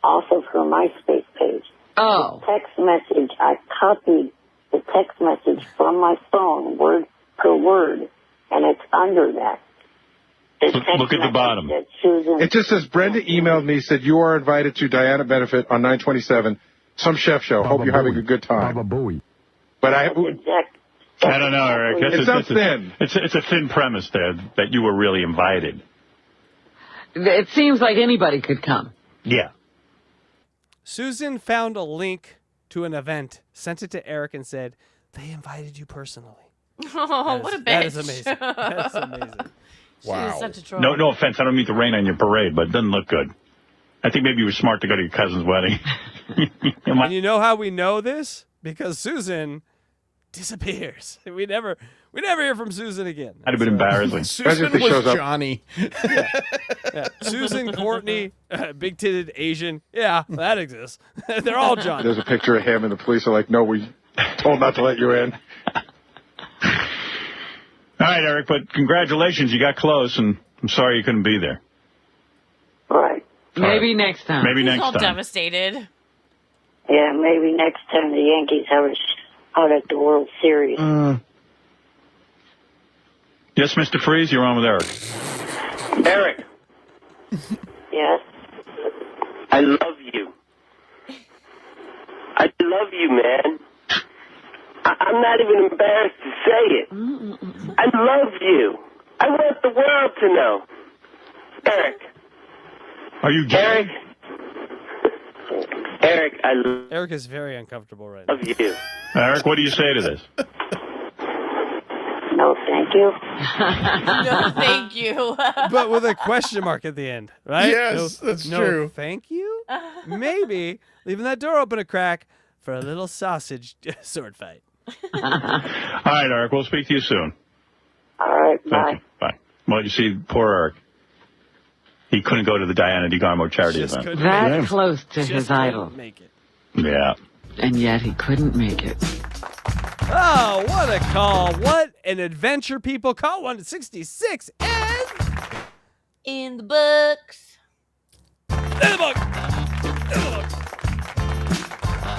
off of her MySpace page. Oh. The text message, I copied the text message from my phone, word per word, and it's under that. Look at the bottom. It just says, Brenda emailed me, said you are invited to Diana Benefit on 9/27, some chef show. Hope you're having a good time. But I don't know, Eric. It sounds thin. It's a thin premise there that you were really invited. It seems like anybody could come. Yeah. Susan found a link to an event, sent it to Eric, and said, they invited you personally. Oh, what a bitch. That is amazing. That is amazing. Wow. She is such a troll. No offense. I don't mean to rain on your parade, but it doesn't look good. I think maybe you were smart to go to your cousin's wedding. And you know how we know this? Because Susan disappears. We never hear from Susan again. That'd have been embarrassing. Susan was Johnny. Yeah. Susan, Courtney, big-titted Asian. Yeah, that exists. They're all Johnny. There's a picture of him, and the police are like, no, we told not to let you in. All right, Eric, but congratulations. You got close, and I'm sorry you couldn't be there. Right. Maybe next time. Maybe He's next all time. devastated. Yeah, maybe next time the Yankees have us out at the World Series. Yes, Mr. Freeze, you're on with Eric. Eric. Yes? I love you. I love you, man. I'm not even embarrassed to say it. I love you. I want the world to know. Eric. Are you gay? Eric, I love Eric is very uncomfortable right now. you. Eric, what do you say to this? No, No, thank you. No, thank you. But with a question mark at the end, right? Yes, that's true. Thank you? Maybe leaving that door open a crack for a little sausage sword fight. All right, Eric, we'll speak to you soon. All right, Thank bye. you. Bye. Well, you see, poor Eric. He couldn't go to the Diana DeGarmo charity event. That close to Just his couldn't idol. make it. Yeah. And yet he couldn't make it. Oh, what a call. What an adventure, people. Call 166 is... In the books. In the book.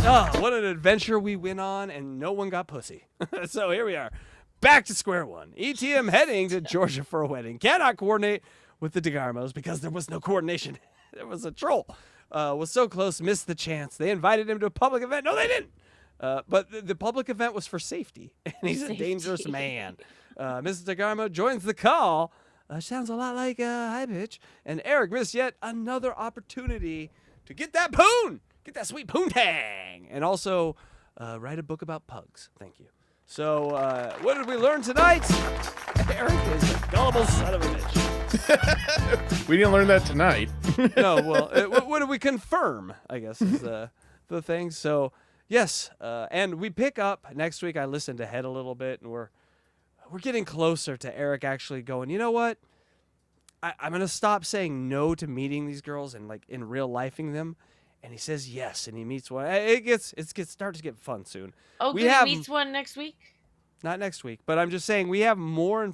Oh, what an adventure we went on, and no one got pussy. So here we are. Back to square one. ETM heading to Georgia for a wedding. Cannot coordinate with the DeGarmos because there was no coordination. There was a troll. Was so close, missed the chance. They invited him to a public event. No, they didn't. But the public event was for safety, and he's a dangerous man. Mrs. DeGarmo joins the call. Sounds a lot like high pitch. And Eric missed yet another opportunity to get that poon. Get that sweet poontang. And also write a book about pugs. Thank you. So what did we learn tonight? Eric is a gullible son of a bitch. We didn't learn that tonight. No, well, what did we confirm, I guess, is the thing. So, yes, and we pick up next week. I listened ahead a little bit, and we're getting closer to Eric actually going, you know what? I'm going to stop saying no to meeting these girls and, like, in real lifing them. And he says yes, and he meets one. It starts to get fun soon. Oh, good. He meets one next week? Not next week, but I'm just saying we have more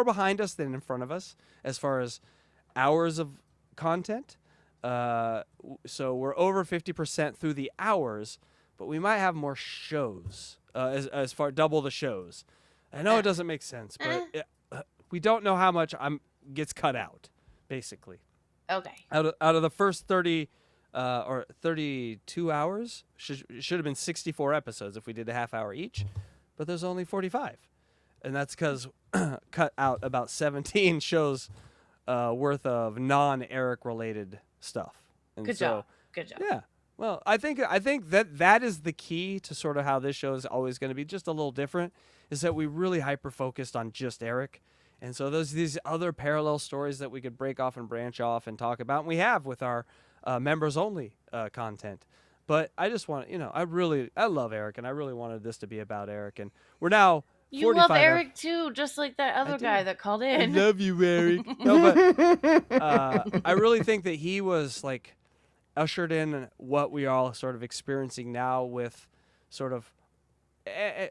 behind us than in front of us as far as hours of content. So we're over 50% through the hours, but we might have more shows as far double the shows. I know it doesn't make sense, but we don't know how much gets cut out, basically. Okay. Out of the first 30 or 32 hours, should have been 64 episodes if we did a half hour each. But there's only 45. And that's because cut out about 17 shows worth of non-Eric related stuff. And Good job. Good job. Yeah. Well, I think that is the key to sort of how this show is always going to be just a little different, is that we really hyper-focused on just Eric. And so there's these other parallel stories that we could break off and branch off and talk about. And we have with our members-only content. But I just want I love Eric, and I really wanted this to be about Eric. And we're now 45. You love Eric too, just like that other guy that called in. I love you, Eric. No, but I really think that he was like ushered in what we are all sort of experiencing now with sort of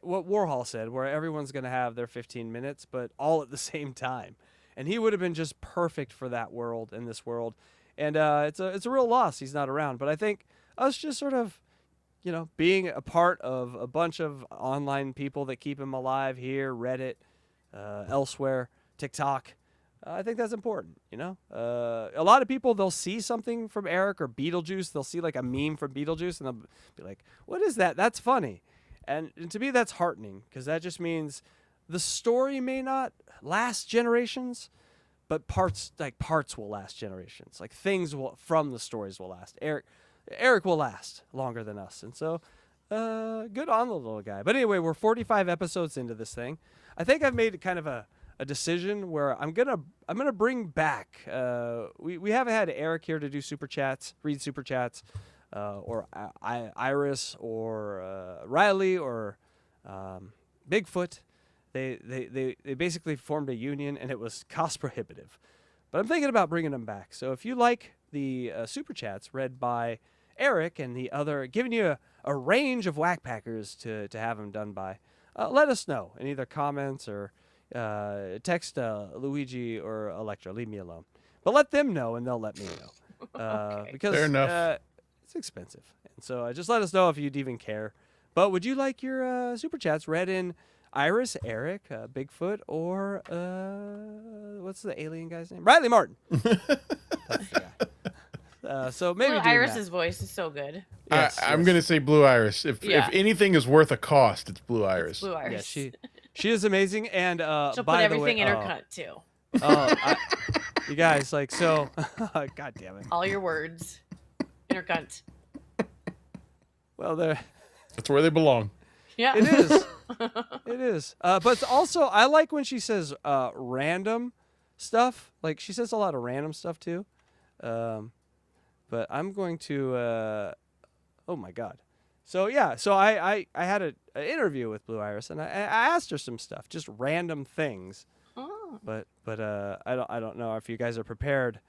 what Warhol said, where everyone's going to have their 15 minutes, but all at the same time. And he would have been just perfect for that world and this world. And it's a real loss he's not around. But I think us just sort of, being a part of a bunch of online people that keep him alive here, Reddit, elsewhere, TikTok, I think that's important, A lot of people, they'll see something from Eric or Beetlejuice. They'll see like a meme from Beetlejuice, and they'll be like, what is that? That's funny. And to me, that's heartening, because that just means the story may not last generations, but parts will last generations. Like things from the stories will last. Eric will last longer than us. And so good on the little guy. But anyway, we're 45 episodes into this thing. I think I've made kind of a decision where I'm gonna bring back we haven't had Eric here to do super chats, read super chats, or Iris or Riley or Bigfoot. They basically formed a union, and it was cost prohibitive. But I'm thinking about bringing them back. So if you like the super chats read by Eric and the other, giving you a range of Wack Packers to have them done by, let us know in either comments or text Luigi or Electra. Leave me alone. But let them know, and they'll let me know. Okay. Because Fair enough. It's expensive. And so just let us know if you'd even care. But would you like your super chats read in Iris, Eric, Bigfoot, or what's the alien guy's name? Riley Martin. That's the guy. So maybe Iris's voice is so good. Yes, I'm going to say Blue Iris. If anything is worth a cost, it's Blue Iris. It's Blue Iris. Yeah, she is amazing. And she'll by put the everything way, in her cunt too. You guys, God damn it. All your words in her cunt. Well, that's where they belong. Yeah. It is. It is. But also, I like when she says random stuff. Like, she says a lot of random stuff, too. But I'm going to... oh, my God. So, yeah. So, I had an interview with Blue Iris, and I asked her some stuff. Just random things. Oh. But I don't know if you guys are prepared.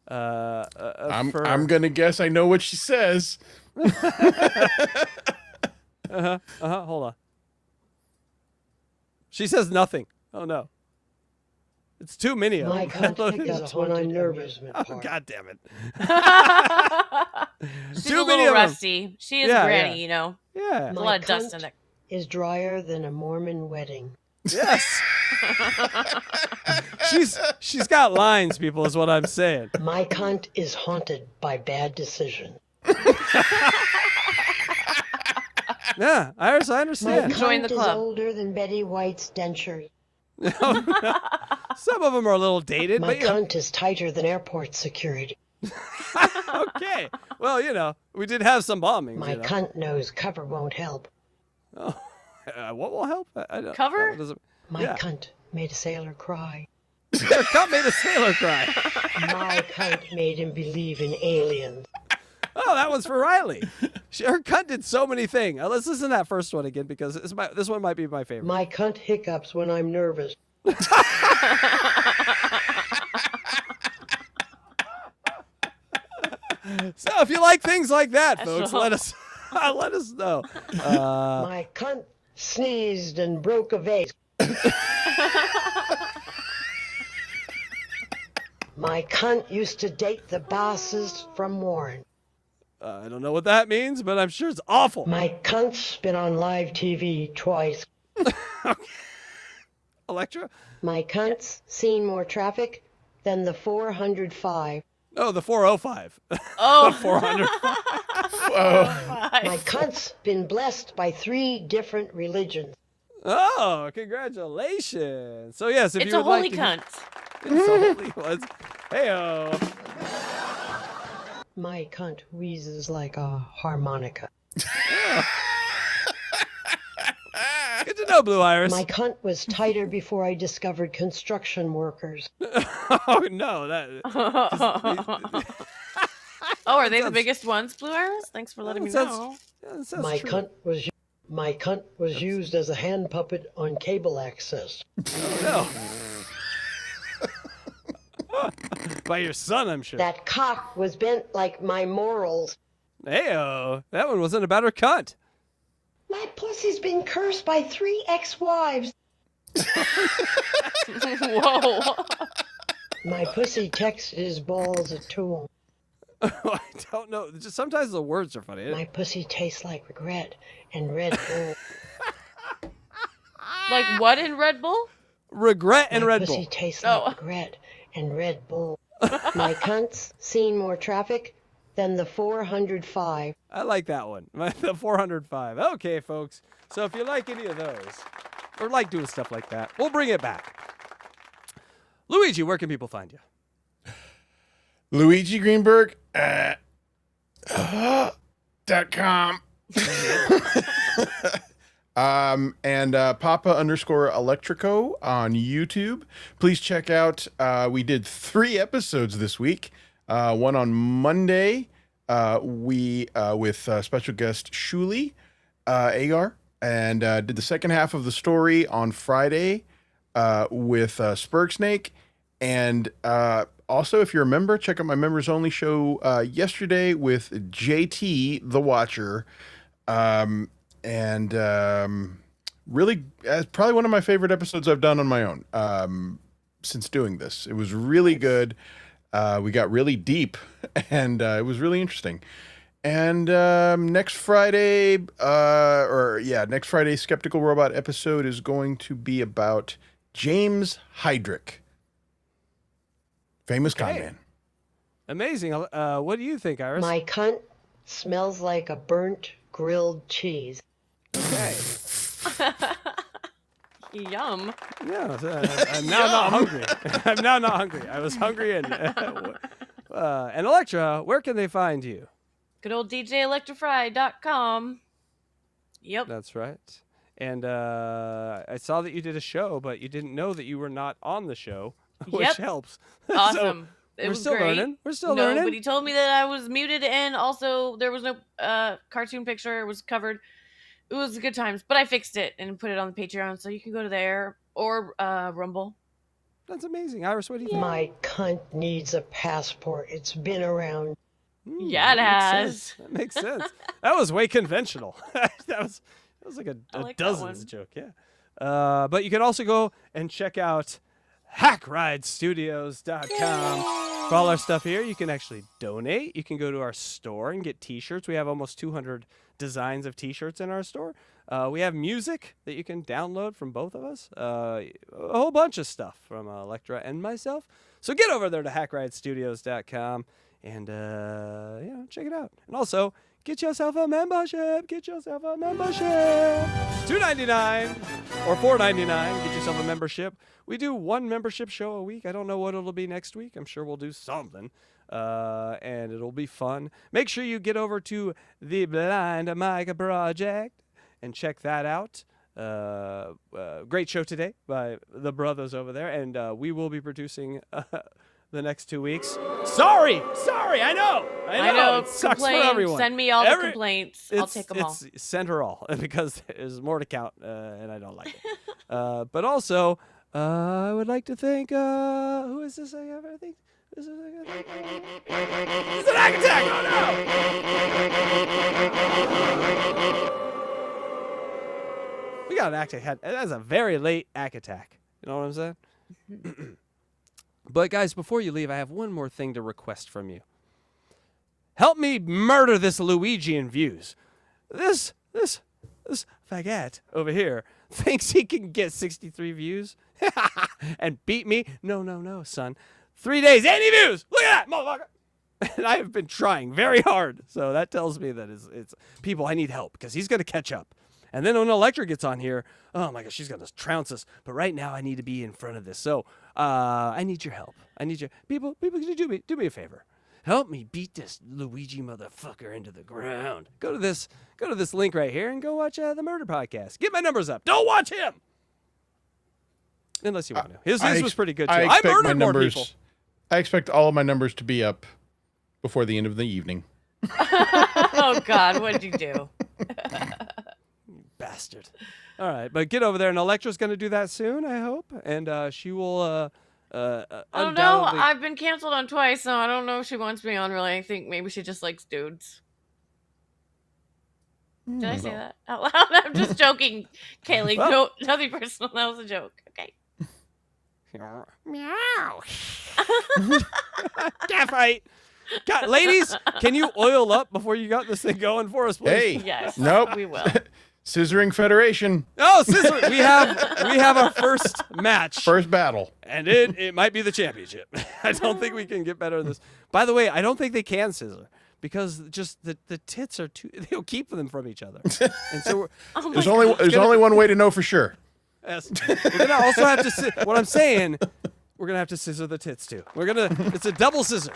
I'm gonna guess I know what she says. Hold on. She says nothing. Oh no. It's too many of them. My contact is when I'm nervous. Oh, God damn it. She's Too a many little of 'em. rusty. She is Yeah, granny, yeah. you know. Yeah. There's a lot of dust in there. Is drier than a Mormon wedding. Yes. She's got lines, people, is what I'm saying. My cunt is haunted by bad decisions. Yeah, Iris, I understand. My cunt is older than Betty White's denture. Some of them are a little dated, My but you know. cunt is tighter than airport security. Okay. Well, you know, we did have some bombings. My you know. cunt knows cover won't help. Oh, what will help? I don't. Cover? What does it- My yeah. cunt made a sailor cry. Your cunt made a sailor cry. My cunt made him believe in aliens. Oh, that one's for Riley. Her cunt did so many things. Let's listen to that first one again because this one might be my favorite. My cunt hiccups when I'm nervous. So if you like things like that, That's folks, all. let us know. My cunt sneezed and broke a vase. My cunt used to date the bosses from Warren. I don't know what that means, but I'm sure it's awful. My cunt's been on live TV twice. Electra? My cunt's seen more traffic than the 405. Oh, the 405. Oh. The 405. My cunt's been blessed by 3 different religions. Oh, congratulations. So, yes, if It's you a would holy like to... cunt. It's a holy one. Hey-oh. My cunt wheezes like a harmonica. Good to know, Blue Iris. My cunt was tighter before I discovered construction workers. Oh, no. Oh, are they the biggest ones, Blue Iris? Thanks for letting me know. My cunt was used as a hand puppet on cable access. No. By your son, I'm sure. That cock was bent like my morals. Hey-oh. That one wasn't about her cunt. My pussy's been cursed by 3 ex-wives. Whoa. My pussy texts his balls a tool. I don't know. Just sometimes the words are funny. My pussy tastes like regret and Red Bull. Like what in Red Bull? Regret and Red My Bull. pussy tastes like regret and Red Bull. My cunt's seen more traffic than the 405. I like that one. The 405. Okay, folks. So if you like any of those, or like doing stuff like that, we'll bring it back. Luigi, where can people find you? Luigi Greenberg .com. And Papa_Electrico on YouTube. Please check out, we did 3 episodes this week. One on Monday, with special guest SHULI, Agar, and did the second half of the story on Friday with Spurgsnake. And also, if you're a member, check out my members only show yesterday with JT the Watcher. Really, probably one of my favorite episodes I've done on my own since doing this. It was really good. We got really deep, and it was really interesting. And next Friday, next Friday's Skeptical Robot episode is going to be about James Heydrich, famous con man. Amazing. What do you think, Iris? My cunt smells like a burnt grilled cheese. Okay. Yum. Yeah, I'm now not hungry. I'm now not hungry. I was hungry. And Electra, where can they find you? Good old DJElectrify.com. Yep. That's right. And I saw that you did a show, but you didn't know that you were not on the show, which helps. Awesome. So It we're was still great. learning. We're still learning. Nobody told me that I was muted, and also there was no cartoon picture. It was covered. It was good times, but I fixed it and put it on the Patreon, so you can go to there or Rumble. That's amazing. Iris, what do you think? My cunt needs a passport. It's been around. Yeah, it That has. makes sense. That makes sense. That was way conventional. that was like a like that dozens one. joke, yeah. But you can also go and check out hackridestudios.com for all our stuff here. You can actually donate. You can go to our store and get t-shirts. We have almost 200 designs of t-shirts in our store. We have music that you can download from both of us. A whole bunch of stuff from Electra and myself. So get over there to hackridestudios.com and check it out. And also, get yourself a membership. Get yourself a membership. $2.99 or $4.99. Get yourself a membership. We do one membership show a week. I don't know what it'll be next week. I'm sure we'll do something. And it'll be fun. Make sure you get over to the Blind Mike Project and check that out. Great show today by the brothers over there. And we will be producing the next 2 weeks. Sorry, I know. It sucks for everyone. Send me all the complaints. I'll take them all. Send her all because there's more to count, and I don't like it. But also, I would like to thank who is this? I think this is it's an hack attack. Oh no! We got an hack attack. That's a very late hack attack. You know what I'm saying? But guys, before you leave, I have one more thing to request from you. Help me murder this Luigi in views. This faggot over here thinks he can get 63 views and beat me. No, son. 3 days, 80 views. Look at that, motherfucker. And I have been trying very hard. So that tells me that it's people, I need help because he's going to catch up. And then when Electra gets on here, oh my gosh, she's going to trounce us. But right now, I need to be in front of this. So I need your help. I need your people. Can you do me a favor? Help me beat this Luigi motherfucker into the ground. Go to this link right here and go watch the Murder Podcast. Get my numbers up. Don't watch him. Unless you want to. His was pretty good too. I murdered more people. I expect all of my numbers to be up before the end of the evening. Oh God, what did you do? Bastard. All right, but get over there, and Electra's going to do that soon, I hope, and she will I don't know. I've been canceled on twice, so I don't know if she wants me on, really. I think maybe she just likes dudes. Did I say that out loud? I'm just joking, Kaylee. Well, No, nothing personal. That was a joke. Okay. Meow. Cat fight. God, ladies, can you oil up before you got this thing going for us, please? Hey, yes, nope. We will. Scissoring Federation. Oh, scissor! We have our first match, first battle, and it might be the championship. I don't think we can get better than this. By the way, I don't think they can scissor because just the tits are too. They'll keep them from each other, and so there's only one way to know for sure. Yes, we're gonna also have to. What I'm saying, we're gonna have to scissor the tits too. It's a double scissor.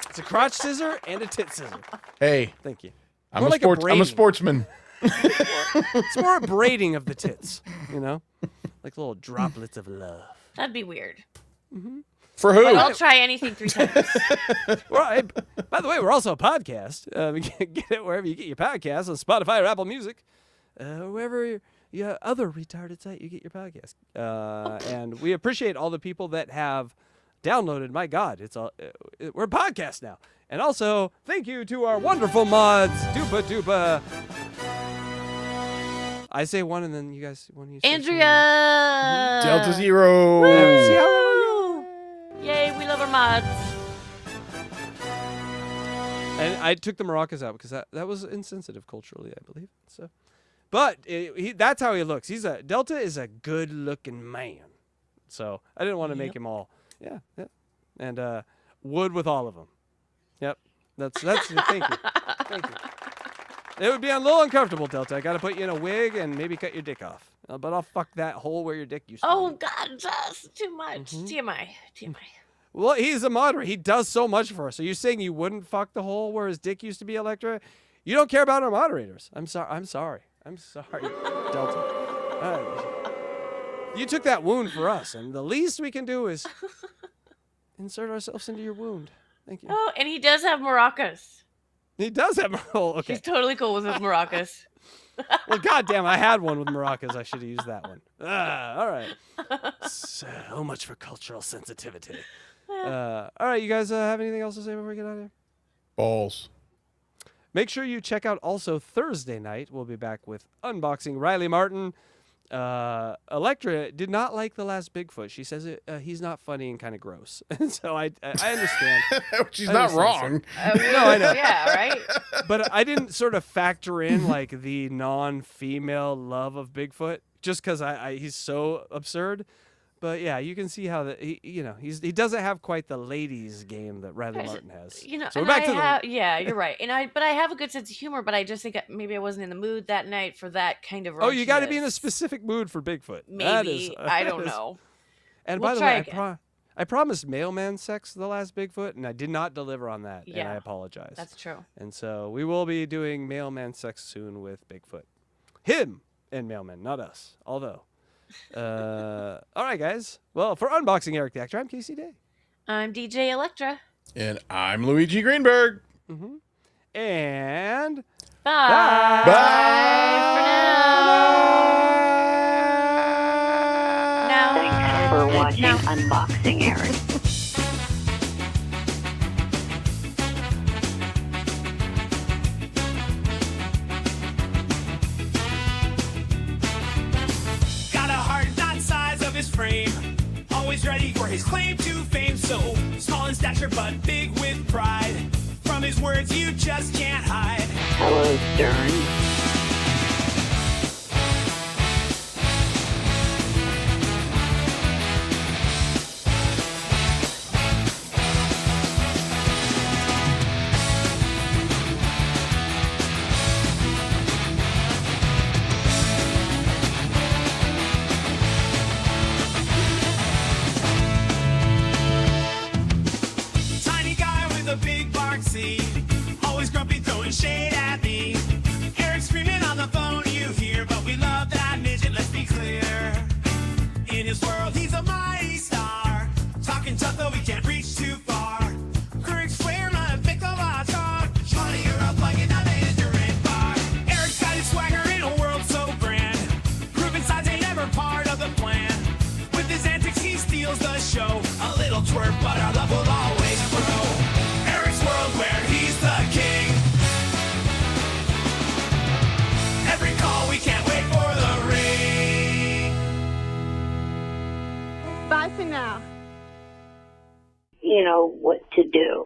It's a crotch scissor and a tit scissor. Hey, thank you. I'm a sportsman. It's more a braiding of the tits, you know, like little droplets of love. That'd be weird. Mm-hmm. For who? But I'll try anything 3 times. By the way, we're also a podcast. Get it wherever you get your podcasts, on Spotify or Apple Music, wherever your other retarded site you get your podcast. And we appreciate all the people that have downloaded. My God, we're a podcast now. And also, thank you to our wonderful mods, Dupa. I say one, and then you guys, when you say Andrea! Delta Zero! Woo! Yay, we love our mods. And I took the maracas out because that was insensitive culturally, I believe. So, but that's how he looks. Delta is a good-looking man. So I didn't want to make him all, yeah. And wood with all of them. Yep. That's thank you. Thank you. It would be a little uncomfortable, Delta. I got to put you in a wig and maybe cut your dick off. But I'll fuck that hole where your dick used to be. Oh, God, that's too much. TMI. Well, he's a moderator. He does so much for us. So you're saying you wouldn't fuck the hole where his dick used to be, Electra? You don't care about our moderators. I'm sorry. I'm sorry, Delta. You took that wound for us, and the least we can do is insert ourselves into your wound. Thank you. Oh, and he does have maracas. He does have. Oh, okay. He's totally cool with his maracas. Well, goddamn, I had one with maracas. I should have used that one. All right. So much for cultural sensitivity. All right, you guys have anything else to say before we get out of here? Balls. Make sure you check out also Thursday night. We'll be back with Unboxing Riley Martin. Electra did not like the last Bigfoot. She says he's not funny and kind of gross. So I understand. She's not wrong. No, I know. Yeah, right? But I didn't sort of factor in like the non-female love of Bigfoot just because he's so absurd. But yeah, you can see how he doesn't have quite the ladies game that Riley Martin has. So we're back to yeah, you're right. But I have a good sense of humor. But I just think maybe I wasn't in the mood that night for that kind of. Oh, you got to be in a specific mood for Bigfoot. Maybe I don't know. And by the way, I promised mailman sex the last Bigfoot, and I did not deliver on that. Yeah, and I apologize. That's true. And so we will be doing mailman sex soon with Bigfoot. Him and mailman, not us. Although. All right, guys. Well, for Unboxing Eric the Actor, I'm Casey Day. I'm DJ Electra. And I'm Luigi Greenberg. Mm-hmm. And bye. Bye. Thanks for watching Unboxing Eric. Frame, always ready for his claim to fame. So small in stature but big with pride. From his words you just can't hide. Hello, Stern. Always grumpy, throwing shade at me. Eric screaming on the phone, you hear, but we love that midget, let's be clear. In his world, he's a mighty star. Talking tough, though we can't reach too far. Critics swear my pickle odds hard. SHULI, you're a plug-in, not an endurance bar. Eric's got his swagger in a world so grand. Proving sides ain't ever part of the plan. With his antics, he steals the show. A little twerp, but our love will always grow. World where he's the king. Every call we can't wait for the ring. Bye for now. You know what to do.